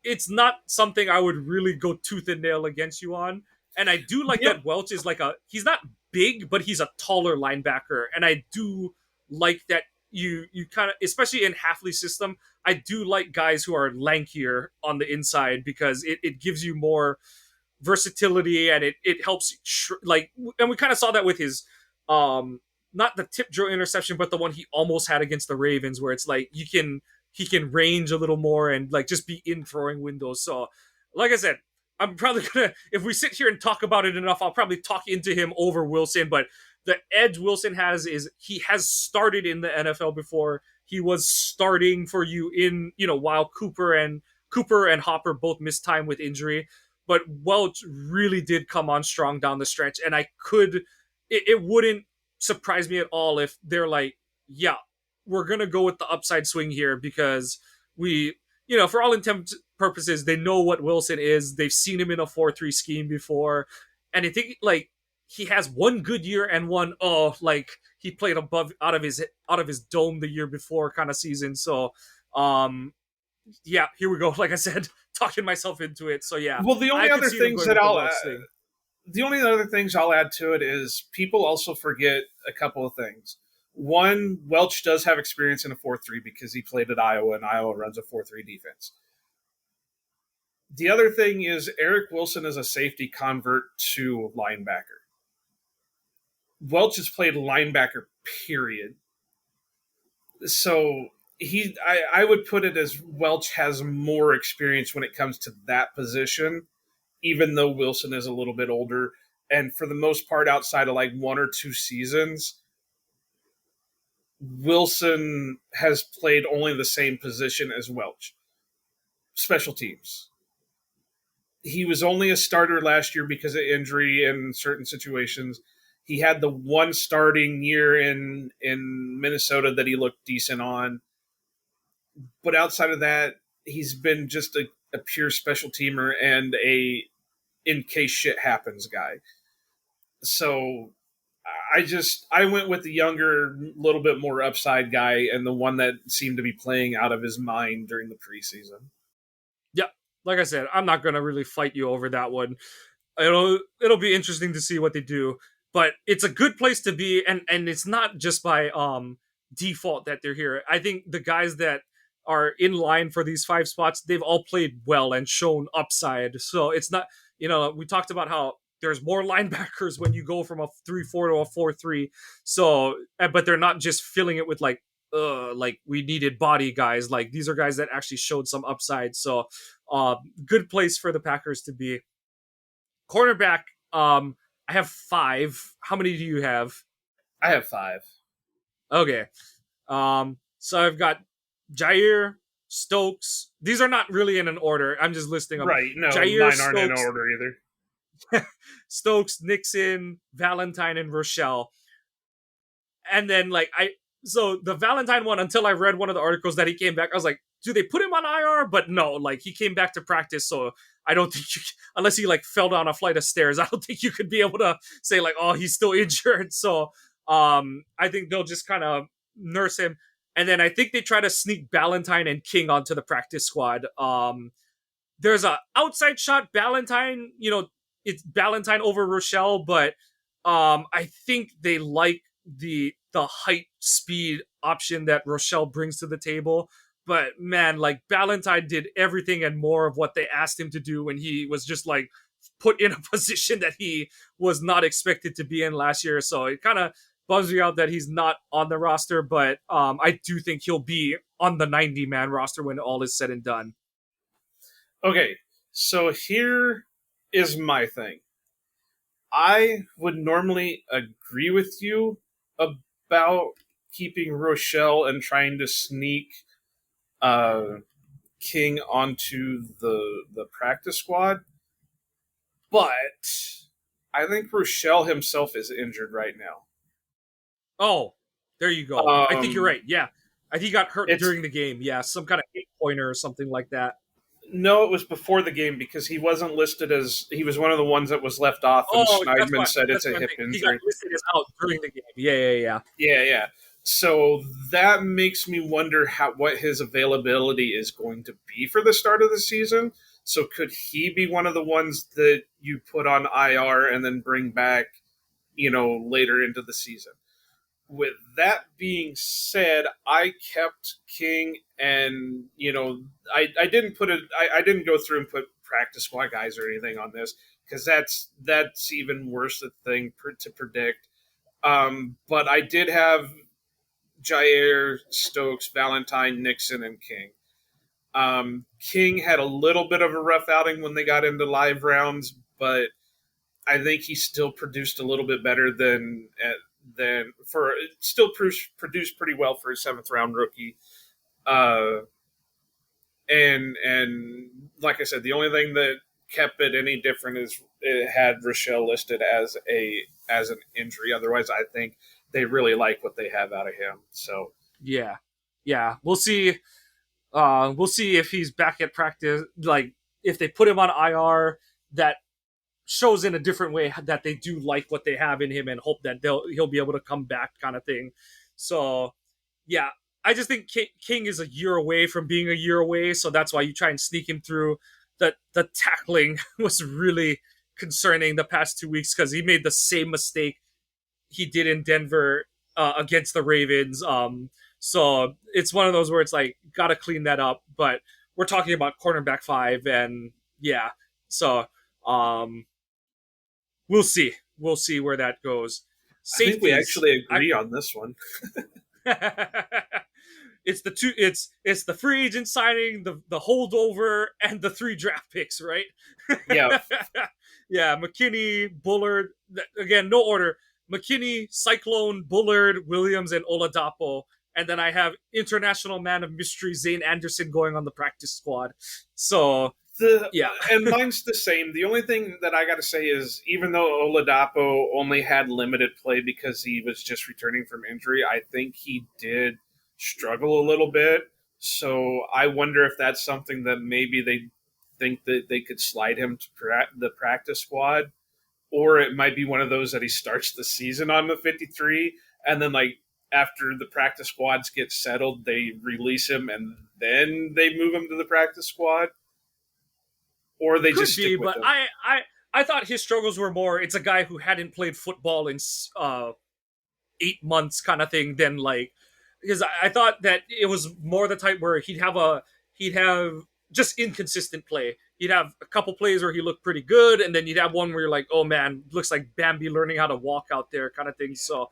it's not something I would really go tooth and nail against you on. And I do like the, that Welch is like a. He's not big, but he's a taller linebacker, and I do like that. You kind of, especially in Halfley's system, I do like guys who are lankier on the inside because it gives you more versatility, and it helps like, and we kind of saw that with his not the tip drill interception but the one he almost had against the Ravens where it's like he can range a little more and like just be in throwing windows. So like I said, I'm probably gonna, if we sit here and talk about it enough, I'll probably talk into him over Wilson. But the edge Wilson has is he has started in the NFL before. He was starting for you in, while Cooper and Hopper both missed time with injury, but Welch really did come on strong down the stretch, and it wouldn't surprise me at all if they're like, yeah, we're gonna go with the upside swing here because we, for all intents and purposes, they know what Wilson is. They've seen him in a 4-3 scheme before, and I think like he has one good year and one, like he played above out of his dome the year before kind of season. So, yeah, here we go. Like I said, talking myself into it. So yeah, well, I could see them going with the Welch thing. the only other things I'll add to it is people also forget a couple of things. One, Welch does have experience in a 4-3 because he played at Iowa, and Iowa runs a 4-3 defense. The other thing is Eric Wilson is a safety convert to linebacker. Welch has played linebacker, period. So I would put it as Welch has more experience when it comes to that position, even though Wilson is a little bit older. And for the most part, outside of like 1 or 2 seasons, Wilson has played only the same position as Welch. Special teams. He was only a starter last year because of injury in certain situations. He had the one starting year in Minnesota that he looked decent on. But outside of that, he's been just a pure special teamer and a in case shit happens guy. So I went with the younger, little bit more upside guy and the one that seemed to be playing out of his mind during the preseason. Yeah, like I said, I'm not gonna really fight you over that one. It'll be interesting to see what they do, but it's a good place to be, and it's not just by default that they're here. I think the guys that are in line for these 5 spots, they've all played well and shown upside. So it's not, we talked about how there's more linebackers when you go from a 3-4 to a 4-3. So, but they're not just filling it with like we needed body guys. Like these are guys that actually showed some upside. So, good place for the Packers to be. Cornerback, I have five. How many do you have? I have five. Okay. So I've got Jair, Stokes. These are not really in an order. I'm just listing them. Right. No, Jair, mine aren't in Stokes, order either. Stokes, Nixon, Valentine, and Rochelle. And then like so the Valentine one, until I read one of the articles that he came back, I was like, do they put him on IR? But no, like he came back to practice, so I don't think you, unless he like fell down a flight of stairs, I don't think you could be able to say like, oh, he's still injured. So I think they'll just kind of nurse him. And then I think they try to sneak Valentine and King onto the practice squad. There's a outside shot Valentine, it's Valentine over Rochelle, but I think they like the height speed option that Rochelle brings to the table. But man, like Valentine did everything and more of what they asked him to do when he was just like put in a position that he was not expected to be in last year. So it kind of bums me out that he's not on the roster, but I do think he'll be on the 90-man roster when all is said and done. Okay, so here is my thing. I would normally agree with you about keeping Rochelle and trying to sneak uh, King onto the practice squad, but I think Rochelle himself is injured right now. Oh, there you go. I think you're Um, right. Yeah. I think he got hurt it's during the game. Yeah, some kind of 8-pointer or something like that. No, it was before the game because he wasn't listed as he was one of the ones that was left off, and Oh, Schneidman said it's that's a what I hip think. He got injury. listed as out during the game. Yeah, yeah, yeah. Yeah, yeah. So that makes me wonder what his availability is going to be for the start of the season. So could he be one of the ones that you put on IR and then bring back, later into the season? With that being said, I kept King, and I didn't put it. I didn't go through and put practice squad guys or anything on this because that's even worse a thing to predict. But I did have Jair, Stokes, Valentine, Nixon, and King. King had a little bit of a rough outing when they got into live rounds, but I think he still produced a little bit better than for still produced pretty well for a seventh round rookie. Uh, and like I said, the only thing that kept it any different is it had Rochelle listed as an injury. Otherwise, I think they really like what they have out of him. So Yeah. Yeah. We'll see if he's back at practice. Like if they put him on IR, that shows in a different way that they do like what they have in him and hope that he'll be able to come back, kind of thing. So yeah, I just think King is a year away from being a year away, so that's why you try and sneak him through. The tackling was really concerning the past 2 weeks because he made the same mistake he did in Denver against the Ravens. So it's one of those where it's like gotta clean that up. But we're talking about cornerback 5, and yeah, so um, we'll see. We'll see where that goes. I think we Safeties. actually agree on this one. It's the two. It's the free agent signing, the holdover, and the 3 draft picks, right? Yeah, Yeah, McKinney, Bullard. Again, no order. McKinney, Cyclone, Bullard, Williams, and Oladapo. And then I have international man of mystery Zane Anderson going on the practice squad. So the yeah, and mine's the same. The only thing that I got to say is, even though Oladapo only had limited play because he was just returning from injury, I think he did struggle a little bit. So I wonder if that's something that maybe they think that they could slide him to the practice squad, or it might be one of those that he starts the season on the 53, and then like after the practice squads get settled, they release him and then they move him to the practice squad, or they could just stick be, with but him. I thought his struggles were more. It's a guy who hadn't played football in 8 months, kind of thing. Than like because I thought that it was more the type where he'd have just inconsistent play. He'd have a couple plays where he looked pretty good, and then you'd have one where you're like, oh man, looks like Bambi learning how to walk out there, kind of thing. So,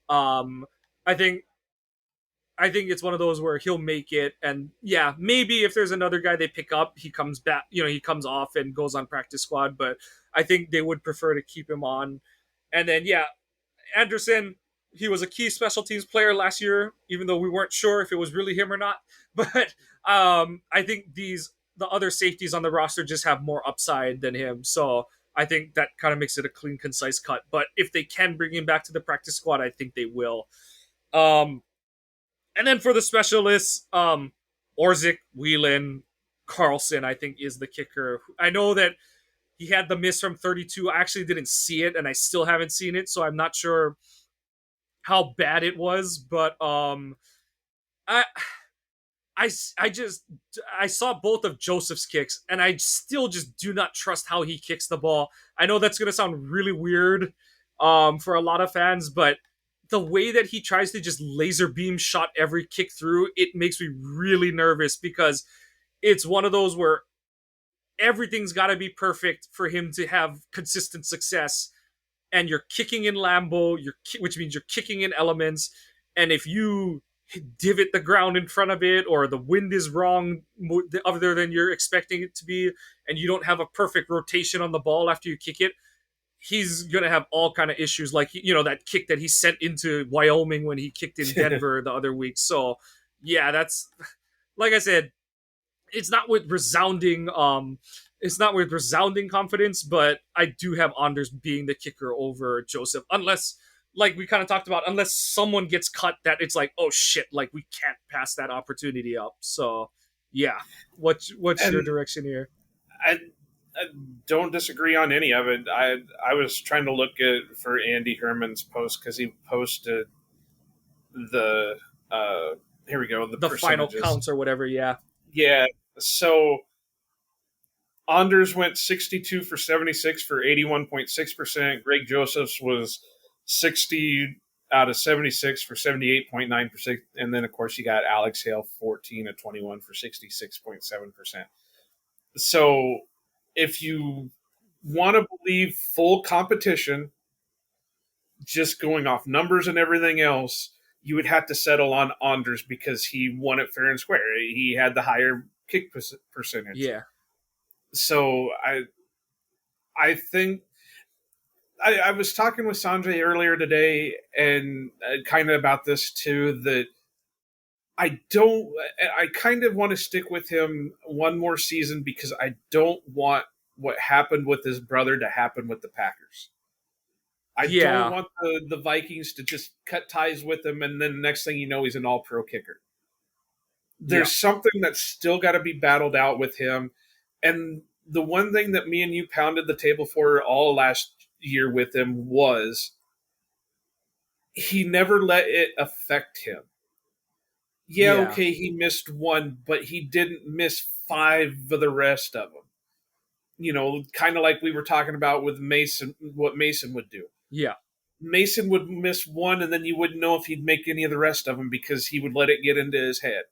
um, I think it's one of those where he'll make it, and yeah, maybe if there's another guy they pick up, he comes back. He comes off and goes on practice squad. But I think they would prefer to keep him on. And then yeah, Anderson, he was a key special teams player last year, even though we weren't sure if it was really him or not. But I think the other safeties on the roster just have more upside than him. So I think that kind of makes it a clean, concise cut. But if they can bring him back to the practice squad, I think they will. Um, and then for the specialists, Orzik, Whelan, Carlson, I think is the kicker. I know that he had the miss from 32. I actually didn't see it, and I still haven't seen it, so I'm not sure how bad it was. But I I just I saw both of Joseph's kicks, and I still just do not trust how he kicks the ball. I know that's gonna sound really weird, for a lot of fans, but the way that he tries to just laser beam shot every kick through, it makes me really nervous because it's one of those where everything's got to be perfect for him to have consistent success. And you're kicking in Lambeau, which means you're kicking in elements. And if you divot the ground in front of it, or the wind is wrong other than you're expecting it to be, and you don't have a perfect rotation on the ball after you kick it, he's gonna have all kind of issues, like that kick that he sent into Wyoming when he kicked in Denver the other week. So yeah, that's like I said, it's not with resounding confidence, but I do have Anders being the kicker over Joseph, unless, like we kind of talked about, unless someone gets cut that it's like, oh shit, like we can't pass that opportunity up. So yeah, what's your And direction here? I don't disagree on any of it. I was trying to look at for Andy Herman's post because he posted the here we go, the The final percentages. counts or whatever. Yeah, Yeah, so Anders went 62 for 76 for 81.6%. Greg Josephs was 60 out of 76 for 78.9%. And then, of course, you got Alex Hale, 14 of 21 for 66.7%. So if you want to believe full competition, just going off numbers and everything else, you would have to settle on Anders because he won it fair and square. He had the higher kick percentage. yeah, So I think I was talking with Sanjay earlier today, and kind of about this too. That I don't. I kind of want to stick with him one more season because I don't want what happened with his brother to happen with the Packers. I don't yeah, want the Vikings to just cut ties with him, and then the next thing you know, he's an All Pro kicker. yeah, There's something that's still got to be battled out with him, and the one thing that me and you pounded the table for all last year with him was he never let it affect him. Yeah, yeah, okay, he missed one, but he didn't miss five of the rest of them. Kind of like we were talking about with Mason, what Mason would do. yeah, Mason would miss one, and then you wouldn't know if he'd make any of the rest of them because he would let it get into his head.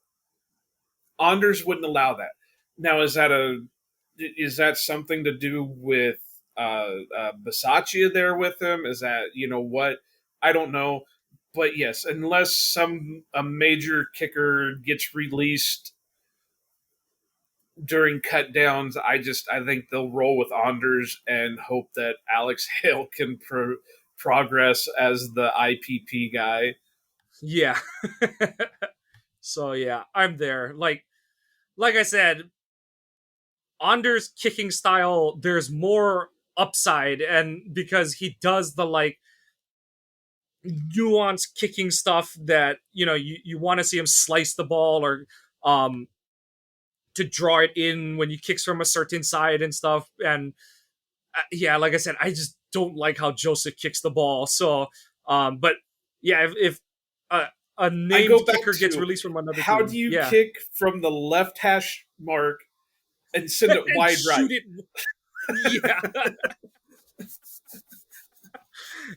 Anders wouldn't allow that. Now, is that something to do with Bisaccia there with him? Is that what? I don't know, but yes, unless a major kicker gets released during cut downs, I think they'll roll with Anders and hope that Alex Hale can progress as the IPP guy. yeah. So yeah, I'm there. Like I said, Anders' kicking style, there's more upside, and because he does the like nuanced kicking stuff that you want to see him slice the ball, or um to draw it in when he kicks from a certain side and stuff. And yeah, like I said, I just don't like how Joseph kicks the ball. So but yeah, if a I named go back kicker gets to released from another how team, do you yeah, kick from the left hash mark and send it and wide right? shoot it. Yeah.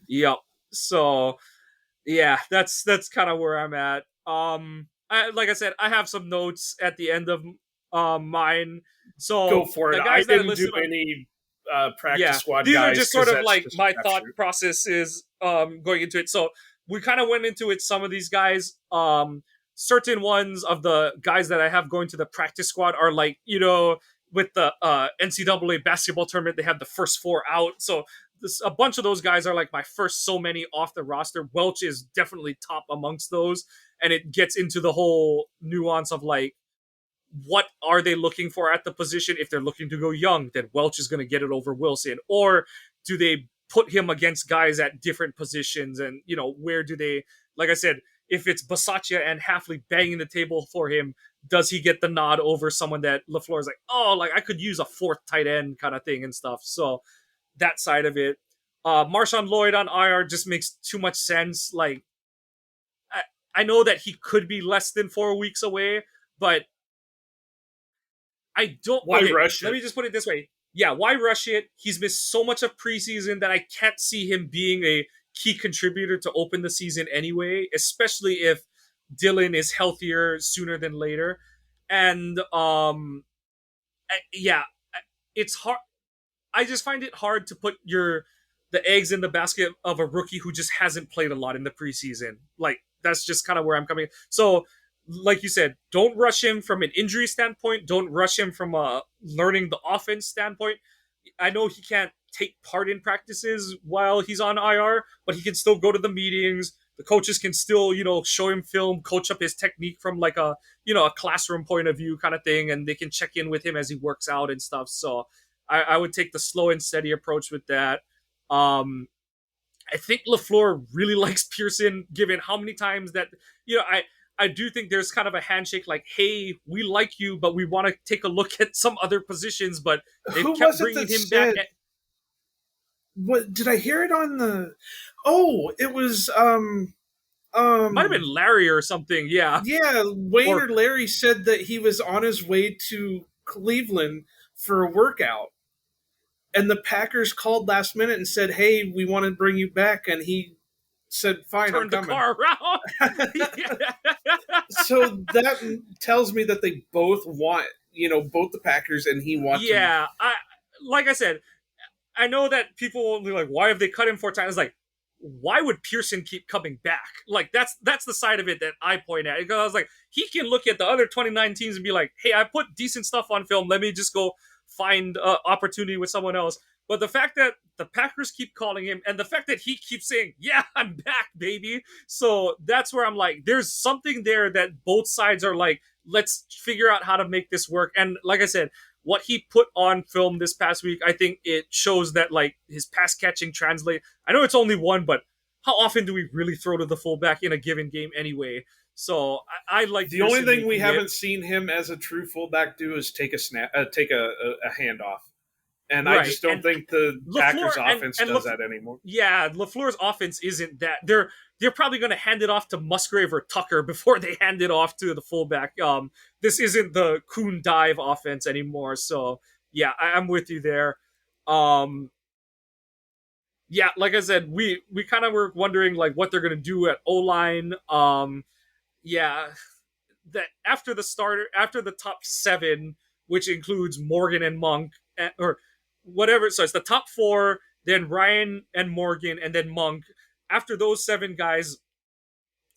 Yep. So yeah, that's kind of where I'm at. Like I said, I have some notes at the end of mine. Go So for it. the I guys that I didn't do listed on, any practice yeah, squad these are guys just sort because of that's like just my a thought crapshoot. processes going into it. So we kind of went into it. Some of these guys, certain ones of the guys that I have going to the practice squad are like with the NCAA basketball tournament, they have the first four out. So a bunch of those guys are like my first so many off the roster. Welch is definitely top amongst those, and it gets into the whole nuance of like what are they looking for at the position. If they're looking to go young, then Welch is going to get it over Wilson, or do they put him against guys at different positions, and where do they, like I said, if it's Basaccia and Halfley banging the table for him, does he get the nod over someone that LaFleur is like, oh, like I could use a fourth tight end kind of thing and stuff. So that side of it. Marshawn Lloyd on IR just makes too much sense. Like, I know that he could be less than 4 weeks away, but I don't. Why okay, rush let it? me just put it this way. Yeah, why rush it? He's missed so much of preseason that I can't see him being a key contributor to open the season anyway, especially if Dylan is healthier sooner than later. And yeah, it's hard. I just find it hard to put the eggs in the basket of a rookie who just hasn't played a lot in the preseason. Like, that's just kind of where I'm coming. So, like you said, don't rush him from an injury standpoint. Don't rush him from a learning the offense standpoint. I know he can't take part in practices while he's on IR, but he can still go to the meetings. The coaches can still, show him film, coach up his technique from like a classroom point of view kind of thing, and they can check in with him as he works out and stuff. So I would take the slow and steady approach with that. I think LaFleur really likes Pearson, given how many times that, I do think there's kind of a handshake like, hey, we like you, but we want to take a look at some other positions, but they've Who kept was it bringing that him back. said? What did I hear it on the? Oh, it was Might have been Larry or something, yeah. yeah. Wayne Or or Larry said that he was on his way to Cleveland for a workout, and the Packers called last minute and said, "Hey, we want to bring you back," and he said, "Fine, I'm turned the coming." car around. So that tells me that they both want, both the Packers and he wants him. Yeah, like I said, I know that people will be like, why have they cut him 4 times? It's like, why would Pearson keep coming back? Like, that's the side of it that I point at. Because I was like, he can look at the other 29 teams and be like, hey, I put decent stuff on film. Let me just go find opportunity with someone else. But the fact that the Packers keep calling him, and the fact that he keeps saying, yeah, I'm back, baby. So that's where I'm like, there's something there that both sides are like, let's figure out how to make this work. And like I said, what he put on film this past week, I think it shows that like his pass catching translate. I know it's only one, but how often do we really throw to the fullback in a given game anyway? So I like The only Pearson thing we making haven't it. seen him as a true fullback do is take a snap, take a handoff, and I Right. just don't And think the LaFleur Packers offense and does that anymore. yeah, LaFleur's offense isn't that. They're probably going to hand it off to Musgrave or Tucker before they hand it off to the fullback. This isn't the Kuhn dive offense anymore. So yeah, I'm with you there. Um, yeah, like I said, we kind of were wondering like what they're going to do at O line. Yeah, that after the top seven, which includes Morgan and Monk, or whatever. So it's the top four, then Ryan and Morgan, and then Monk. After those seven guys,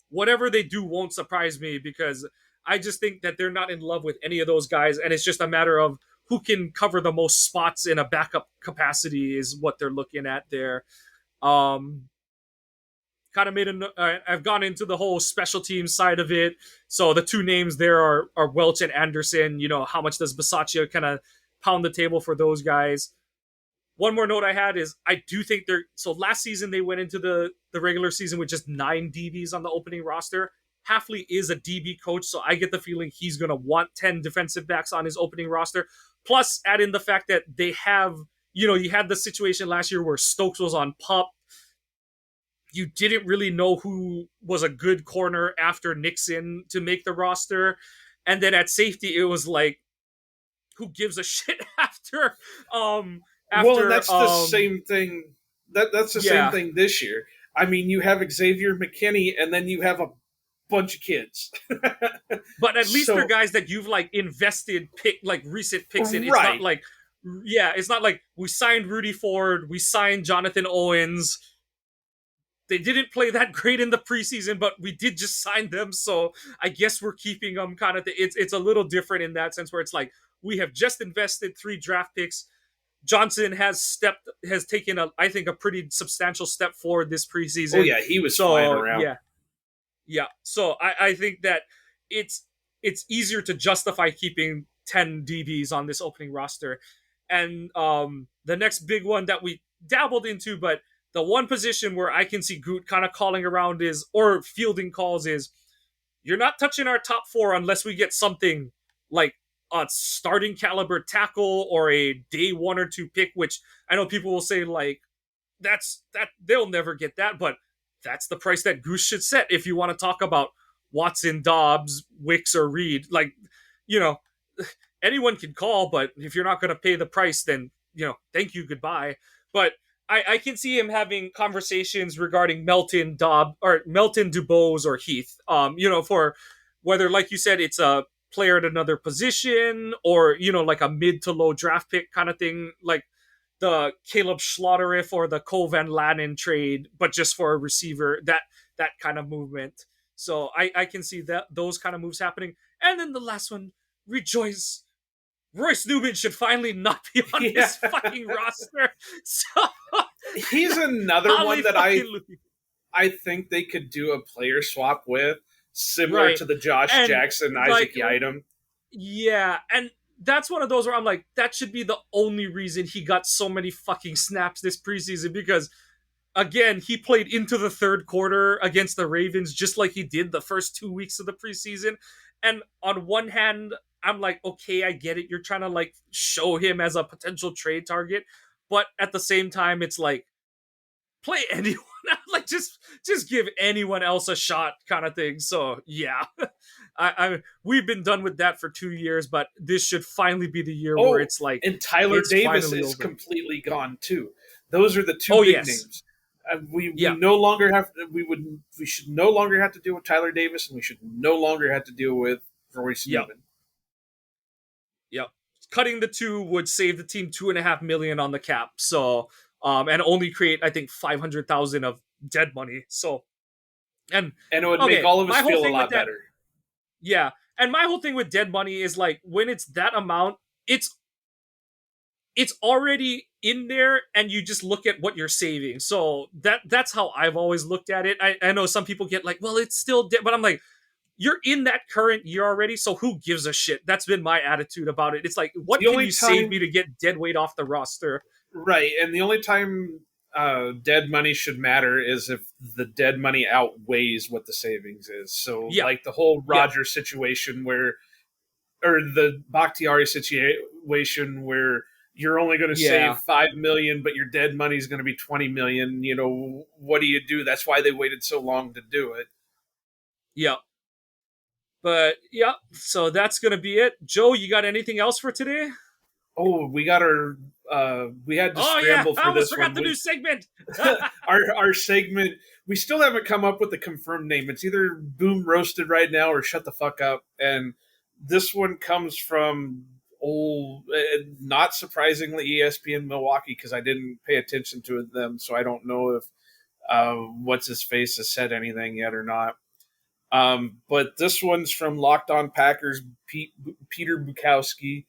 whatever they do won't surprise me, because I just think that they're not in love with any of those guys, and it's just a matter of who can cover the most spots in a backup capacity is what they're looking at there. Um, kind of I've gone into the whole special teams side of it. So the two names there are Welch and Anderson. How much does Basaccia kind of pound the table for those guys? One more note I had is I do think so last season they went into the regular season with just 9 DBs on the opening roster. Halfley is a DB coach, so I get the feeling he's going to want 10 defensive backs on his opening roster. Plus, add in the fact that they have, you had the situation last year where Stokes was on PUP. You didn't really know who was a good corner after Nixon to make the roster. And then at safety, it was like, who gives a shit Well, and after that's the same thing. That's the same yeah. thing this year. I mean, you have Xavier McKinney, and then you have a bunch of kids. But at least they're So guys that you've like invested recent picks in. It's right, not like it's not like we signed Rudy Ford, we signed Jonathan Owens. They didn't play that great in the preseason, but we did just sign them, so I guess we're keeping them kind of. It's a little different in that sense where it's like, We have just invested 3 draft picks. Johnson has taken I think a pretty substantial step forward this Oh preseason. yeah, he was flying So around. yeah, yeah. So I think that it's it's easier to justify keeping 10 DBs on this opening roster. And the next big one that we dabbled into, but the one position where I can see Goot kind of calling around is, or fielding calls is, you're not touching our top 4 unless we get something like a starting caliber tackle or a day 1 or 2 pick, which I know people will say like that they'll never get that, but that's the price that Goose should set if you want to talk about Watson, Dobbs, Wicks, or Reed. Like, you know, anyone can call, but if you're not going to pay the price, then thank you, goodbye. But I can see him having conversations regarding Melton, Dubose, or Heath. For whether, like you said, it's a player at another position or like a mid to low draft pick kind of thing, like the Caleb Schlotteriff or the Cole Van Lanen trade, but just for a receiver, that kind of movement. So I can see that those kind of moves happening. And then the last one, rejoice. Royce Newman should finally not be on this fucking roster. So he's another one that I think they could do a player swap with, similar to the Josh Jackson, Isaac Yiadom. Yeah, and that's one of those where I'm like, that should be the only reason he got so many fucking snaps this preseason, because again, he played into the third quarter against the Ravens just like he did the first 2 weeks of the preseason. And on one hand, I'm like, okay, I get it. You're trying to like show him as a potential trade target. But at the same time, it's like, play anyone. Like just give anyone else a shot kind of thing. So yeah, we've been done with that for 2 years, but this should finally be the year where it's like, and Tyler Davis is completely gone too. Those are the two big names. We no longer have we should no longer have to deal with Tyler Davis, and we should no longer have to deal with Royce Newman. Yep. Cutting the two would save the team $2.5 million on the cap. So and only create, I think, 500,000 of dead money. So and it would make all of us feel a lot better. Yeah. And my whole thing with dead money is like, when it's that amount, it's already in there, and you just look at what you're saving. So that's how I've always looked at it. I know some people get like, well, it's still dead, but I'm like, you're in that current year already, so who gives a shit? That's been my attitude about it. It's like, what can you save me to get dead weight off the roster? Right, and the only time dead money should matter is if the dead money outweighs what the savings is. So, like the whole Rodgers situation or the Bakhtiari situation where you're only going to save $5 million, but your dead money is going to be $20 million. What do you do? That's why they waited so long to do it. Yeah. But yeah, so that's going to be it. Joe, you got anything else for today? Oh, we got our we had to scramble for this one. I forgot the new segment. our segment, we still haven't come up with a confirmed name. It's either Boom Roasted right now or Shut the Fuck Up. And this one comes from not surprisingly, ESPN Milwaukee, because I didn't pay attention to them, so I don't know if what's his face has said anything yet or not. But this one's from Locked On Packers, Peter Bukowski,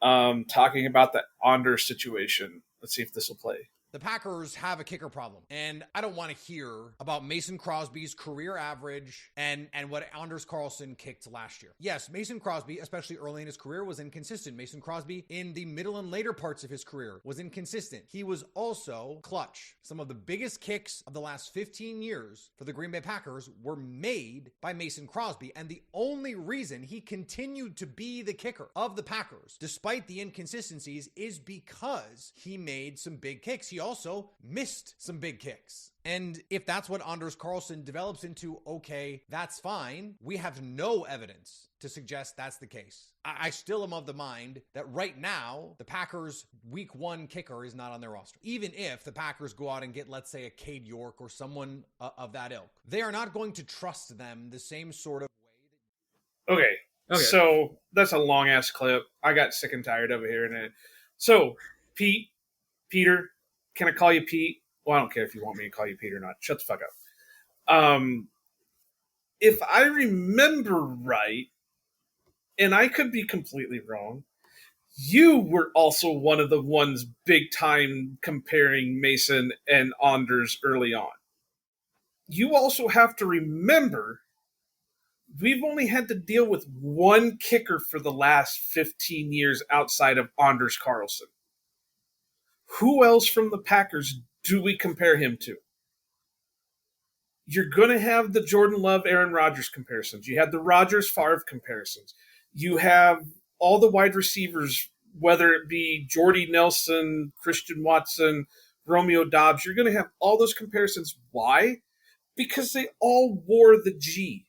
talking about the Anders situation. Let's see if this will play. The Packers have a kicker problem, and I don't want to hear about Mason Crosby's career average and what Anders Carlson kicked last year. Yes, Mason Crosby, especially early in his career, was inconsistent. Mason Crosby, in the middle and later parts of his career, was inconsistent. He was also clutch. Some of the biggest kicks of the last 15 years for the Green Bay Packers were made by Mason Crosby, and the only reason he continued to be the kicker of the Packers, despite the inconsistencies, is because he made some big kicks. He also missed some big kicks. And if that's what Anders Carlson develops into, okay, that's fine. We have no evidence to suggest that's the case. I still am of the mind that right now, the Packers' week 1 kicker is not on their roster. Even if the Packers go out and get, let's say, a Cade York or someone of that ilk, they are not going to trust them the same sort of way. Okay. So that's a long-ass clip. I got sick and tired of it hearing it. So, Peter, can I call you Pete? Well, I don't care if you want me to call you Pete or not. Shut the fuck up. If I remember right, and I could be completely wrong, You were also one of the ones big time comparing Mason and Anders early on. You also have to remember we've only had to deal with one kicker for the last 15 years outside of Anders Carlson. Who else from the Packers do we compare him to? You're going to have the Jordan Love, Aaron Rodgers comparisons. You have the Rodgers Favre comparisons. You have all the wide receivers, whether it be Jordy Nelson, Christian Watson, Romeo Dobbs. You're going to have all those comparisons. Why? Because they all wore the G.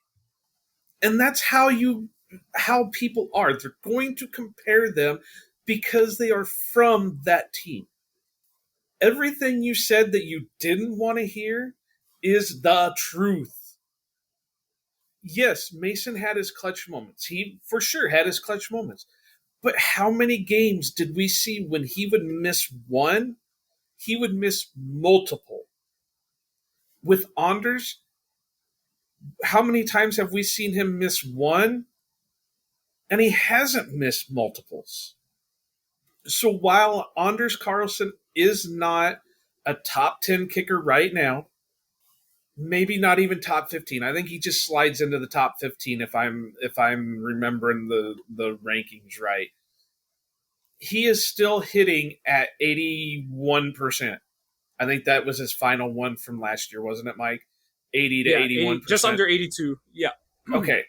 And that's how people are. They're going to compare them because they are from that team. Everything you said that you didn't want to hear is the truth. Yes, Mason had his clutch moments. He for sure had his clutch moments. But how many games did we see when he would miss one? He would miss multiple. With Anders, how many times have we seen him miss one? And he hasn't missed multiples. So while Anders Carlson is not a top 10 kicker right now, maybe not even top 15. I think he just slides into the top 15 if I'm remembering the rankings right. He is still hitting at 81%. I think that was his final one from last year, wasn't it, Mike? 80 to 81%. Just under 82. Yeah. Okay.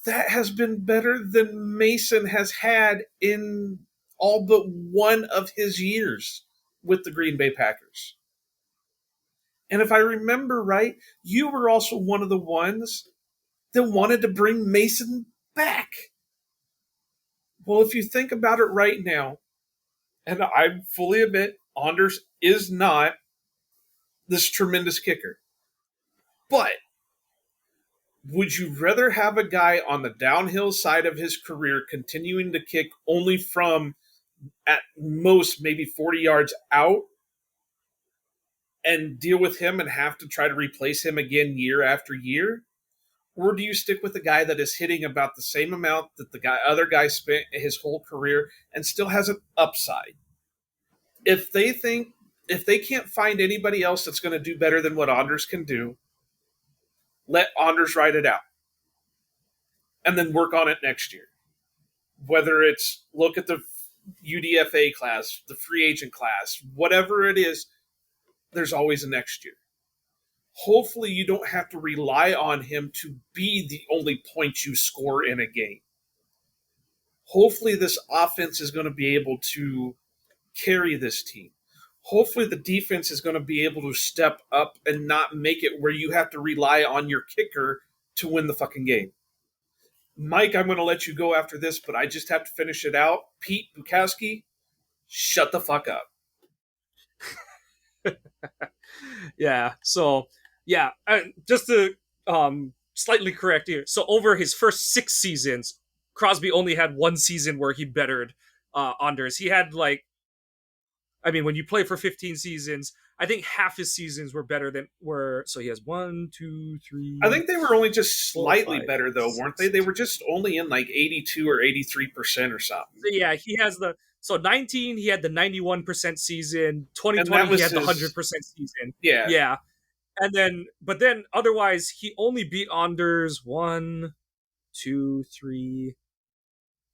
That has been better than Mason has had in all but one of his years with the Green Bay Packers. And if I remember right, you were also one of the ones that wanted to bring Mason back. Well, if you think about it right now, and I fully admit Anders is not this tremendous kicker, but would you rather have a guy on the downhill side of his career continuing to kick only from at most maybe 40 yards out and deal with him and have to try to replace him again year after year? Or do you stick with a guy that is hitting about the same amount that the other guy spent his whole career and still has an upside? If they can't find anybody else that's going to do better than what Anders can do, let Anders ride it out and then work on it next year. Whether it's look at the UDFA class, the free agent class, whatever it is, there's always a next year. Hopefully you don't have to rely on him to be the only point you score in a game. Hopefully this offense is going to be able to carry this team. Hopefully the defense is going to be able to step up and not make it where you have to rely on your kicker to win the fucking game. Mike, I'm going to let you go after this, but I just have to finish it out. Pete Bukowski, shut the fuck up. Yeah. So, yeah, just to slightly correct here. So over his first 6 seasons, Crosby only had one season where he bettered Anders. He had when you play for 15 seasons, I think half his seasons were better than so he has 1, 2, 3. I think they were only just slightly 5, better though, weren't they? They were just only in 82 or 83% or something. Yeah, he has 19 he had the 91% season, 2020 he had the 100% season. Yeah. Yeah. But then otherwise he only beat Anders 1, 2, 3,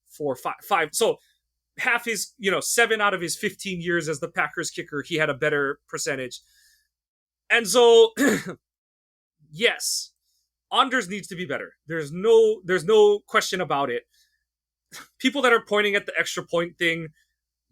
4, 5. So half his, 7 out of his 15 years as the Packers kicker, he had a better percentage. And so, yes, Anders needs to be better. There's no question about it. People that are pointing at the extra point thing,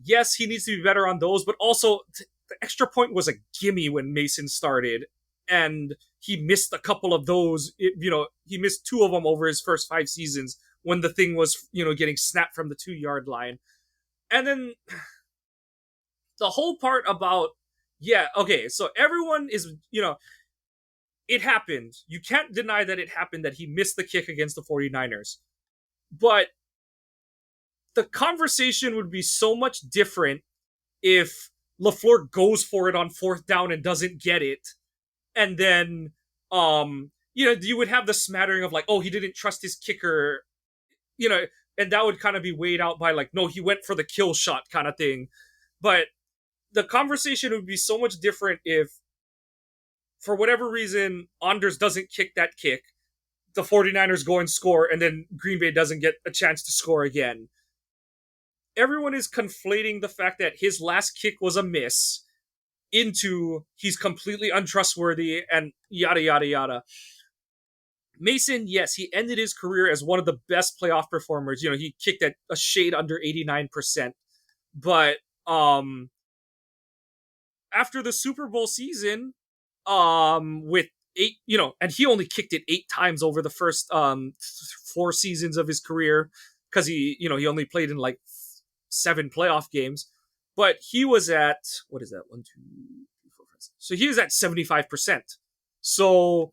yes, he needs to be better on those, but also the extra point was a gimme when Mason started, and he missed a couple of those. He missed 2 of them over his first 5 seasons when the thing was, getting snapped from the 2-yard line. And then the whole part about, so everyone is, it happened. You can't deny that it happened, that he missed the kick against the 49ers. But the conversation would be so much different if LaFleur goes for it on 4th down and doesn't get it. And then, you would have the smattering of he didn't trust his kicker. and that would kind of be weighed out by like, no, he went for the kill shot kind of thing. But the conversation would be so much different if, for whatever reason, Anders doesn't kick that kick, the 49ers go and score, and then Green Bay doesn't get a chance to score again. Everyone is conflating the fact that his last kick was a miss into he's completely untrustworthy and yada, yada, yada. Mason, yes, he ended his career as one of the best playoff performers. You know, he kicked at a shade under 89%. But after the Super Bowl season, with eight, and he only kicked it 8 times over the first 4 seasons of his career, because he only played in like 7 playoff games. But he was at, what is that? 1, 2, 3, 4, 5, 6. So he was at 75%. So,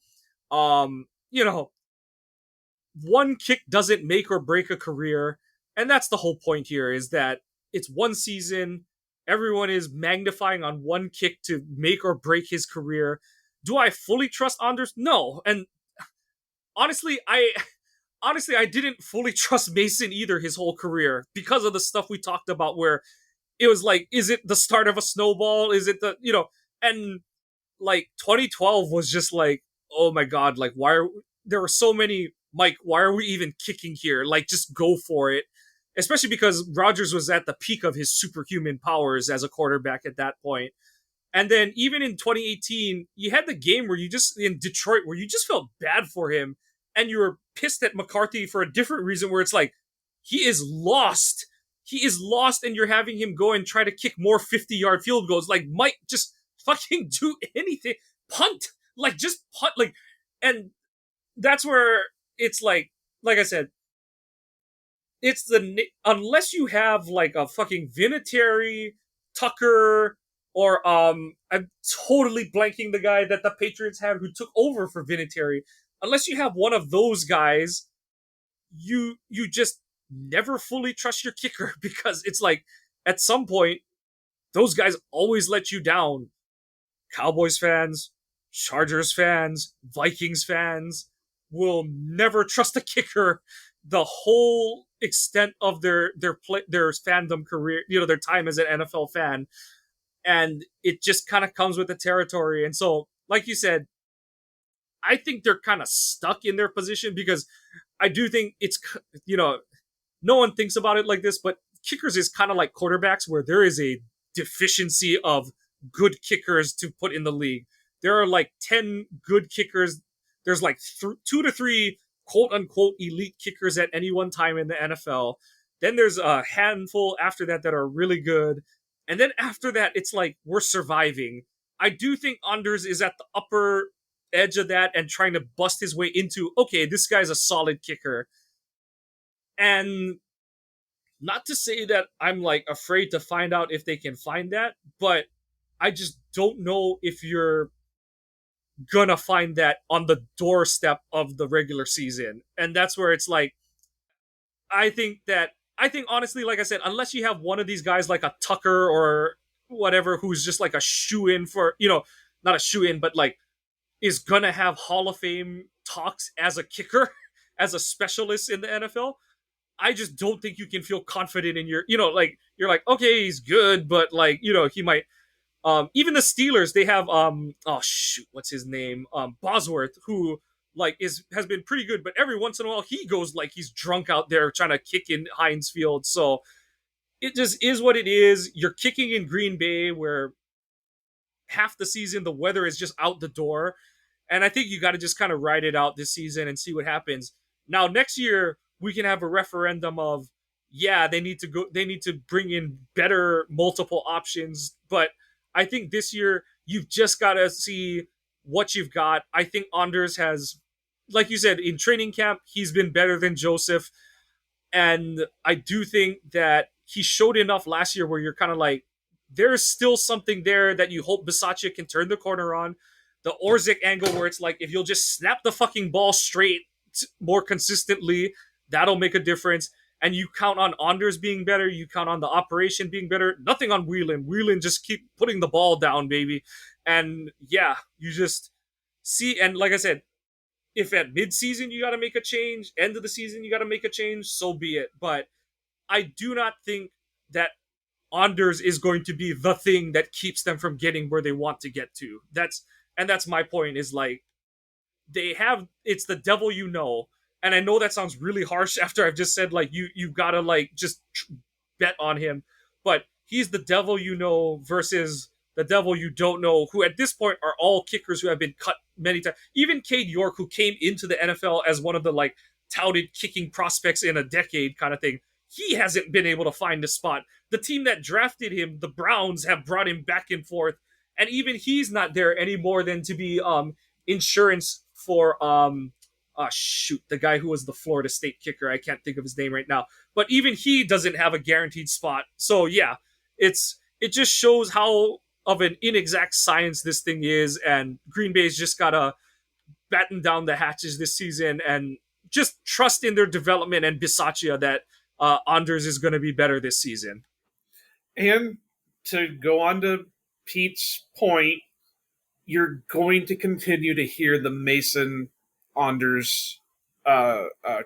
one kick doesn't make or break a career. And that's the whole point here, is that it's one season. Everyone is magnifying on one kick to make or break his career. Do I fully trust Anders? No. And honestly, I didn't fully trust Mason either his whole career, because of the stuff we talked about, where it was like, is it the start of a snowball? Is it and like 2012 was just like, oh my God, like there were so many, Mike, why are we even kicking here? Like, just go for it. Especially because Rodgers was at the peak of his superhuman powers as a quarterback at that point. And then even in 2018, you had the game where in Detroit, where you just felt bad for him, and you were pissed at McCarthy for a different reason, where it's like, he is lost. He is lost, and you're having him go and try to kick more 50-yard field goals. Like, Mike, just fucking do anything. Punt. Like, just punt. Like, and that's where it's like I said, it's unless you have like a fucking Vinatieri, Tucker, or I'm totally blanking the guy that the Patriots had who took over for Vinatieri. Unless you have one of those guys, you just never fully trust your kicker, because it's like, at some point, those guys always let you down. Cowboys fans, Chargers fans, Vikings fans will never trust a kicker the whole extent of their fandom career, their time as an NFL fan. And it just kind of comes with the territory. And so, like you said, I think they're kind of stuck in their position, because I do think it's, no one thinks about it like this, but kickers is kind of like quarterbacks, where there is a deficiency of good kickers to put in the league. There are like 10 good kickers. There's like 2 to 3 quote unquote elite kickers at any one time in the NFL. Then there's a handful after that are really good. And then after that, it's like, we're surviving. I do think Anders is at the upper edge of that and trying to bust his way into, okay, this guy's a solid kicker. And not to say that I'm like afraid to find out if they can find that, but I just don't know if you're gonna find that on the doorstep of the regular season. And that's where it's like, I think honestly, like I said, unless you have one of these guys like a Tucker or whatever, who's just like a shoe-in for, not a shoe-in, but like is gonna have Hall of Fame talks as a kicker, as a specialist in the NFL, I just don't think you can feel confident in your, like, you're like, okay, he's good, but like, he might, even the Steelers, they have, what's his name? Bosworth, who like has been pretty good, but every once in a while he goes like he's drunk out there trying to kick in Heinz Field. So it just is what it is. You're kicking in Green Bay, where half the season the weather is just out the door. And I think you got to just kind of ride it out this season and see what happens. Now, next year, we can have a referendum of, yeah, they need to bring in better multiple options. But I think this year, you've just got to see what you've got. I think Anders has, like you said, in training camp, he's been better than Joseph. And I do think that he showed enough last year where you're kind of like, there's still something there that you hope Bisaccia can turn the corner on. The Orzik angle, where it's like, if you'll just snap the fucking ball straight more consistently, that'll make a difference. And you count on Anders being better. You count on the operation being better. Nothing on Whelan. Whelan just keep putting the ball down, baby. And yeah, you just see. And like I said, if at mid-season you got to make a change, end of the season you got to make a change, so be it. But I do not think that Anders is going to be the thing that keeps them from getting where they want to get to. That's my point, is like, they have, it's the devil you know. And I know that sounds really harsh after I've just said, like, you've got to, like, just bet on him, but he's the devil you know versus the devil you don't know, who at this point are all kickers who have been cut many times. Even Cade York, who came into the NFL as one of the, like, touted kicking prospects in a decade kind of thing, he hasn't been able to find a spot. The team that drafted him, the Browns, have brought him back and forth, and even he's not there any more than to be insurance for shoot, the guy who was the Florida State kicker. I can't think of his name right now, but even he doesn't have a guaranteed spot. So yeah, it just shows how of an inexact science this thing is, and Green Bay's just gotta batten down the hatches this season and just trust in their development and Bisaccia that Anders is going to be better this season. And to go on to Pete's point, you're going to continue to hear the Mason Anders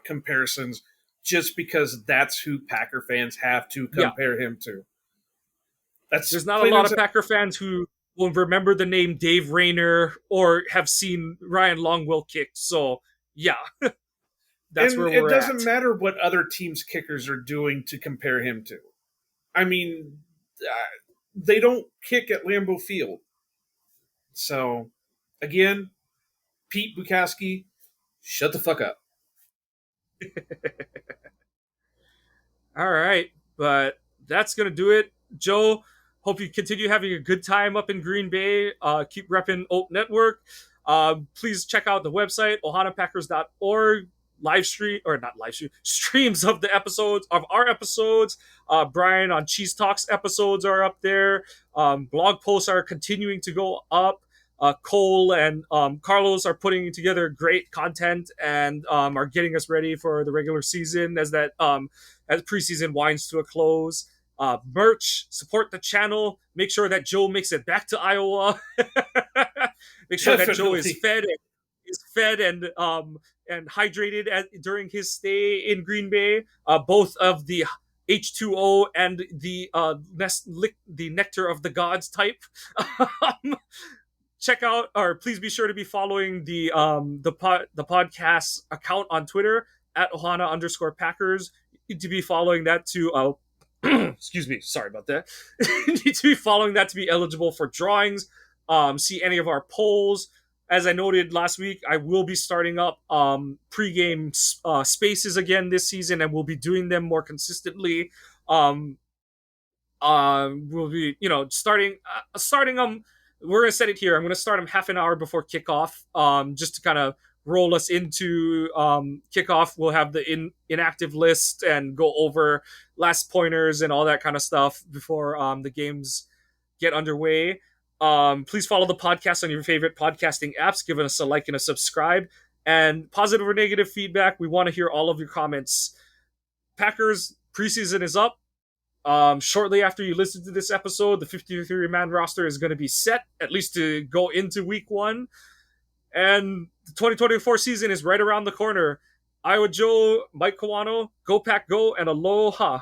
comparisons, just because that's who Packer fans have to compare him to. There's not a lot of Packer fans who will remember the name Dave Rayner or have seen Ryan Longwell kick. So yeah, that's where we're at. It doesn't matter what other teams' kickers are doing to compare him to. I mean, they don't kick at Lambeau Field. So, again, Pete Bukowski, shut the fuck up. All right, but that's going to do it. Joe, hope you continue having a good time up in Green Bay. Keep repping OPE Network. Please check out the website, ohanapackers.org. Streams of the episodes, of our episodes. Brian on Cheese Talks episodes are up there. Blog posts are continuing to go up. Cole and Carlos are putting together great content and are getting us ready for the regular season as preseason winds to a close. Merch, support the channel. Make sure that Joe makes it back to Iowa. Make sure that Joe is fed and hydrated during his stay in Green Bay. Both of the H2O and the nectar of the gods type. Check out, or please be sure to be following the podcast account on Twitter at Ohana_Packers. You need to be following that to excuse me, sorry about that. You need to be following that to be eligible for drawings. See any of our polls. As I noted last week, I will be starting up pregame spaces again this season, and we'll be doing them more consistently. We'll be, starting them. We're going to set it here. I'm going to start them half an hour before kickoff, just to kind of roll us into kickoff. We'll have the inactive list and go over last pointers and all that kind of stuff before the games get underway. Please follow the podcast on your favorite podcasting apps. Give us a like and a subscribe. And positive or negative feedback, we want to hear all of your comments. Packers preseason is up. Shortly after you listen to this episode, the 53-man roster is going to be set, at least to go into week 1. And the 2024 season is right around the corner. Iowa Joe, Mike Kawano, go Pack Go, and Aloha.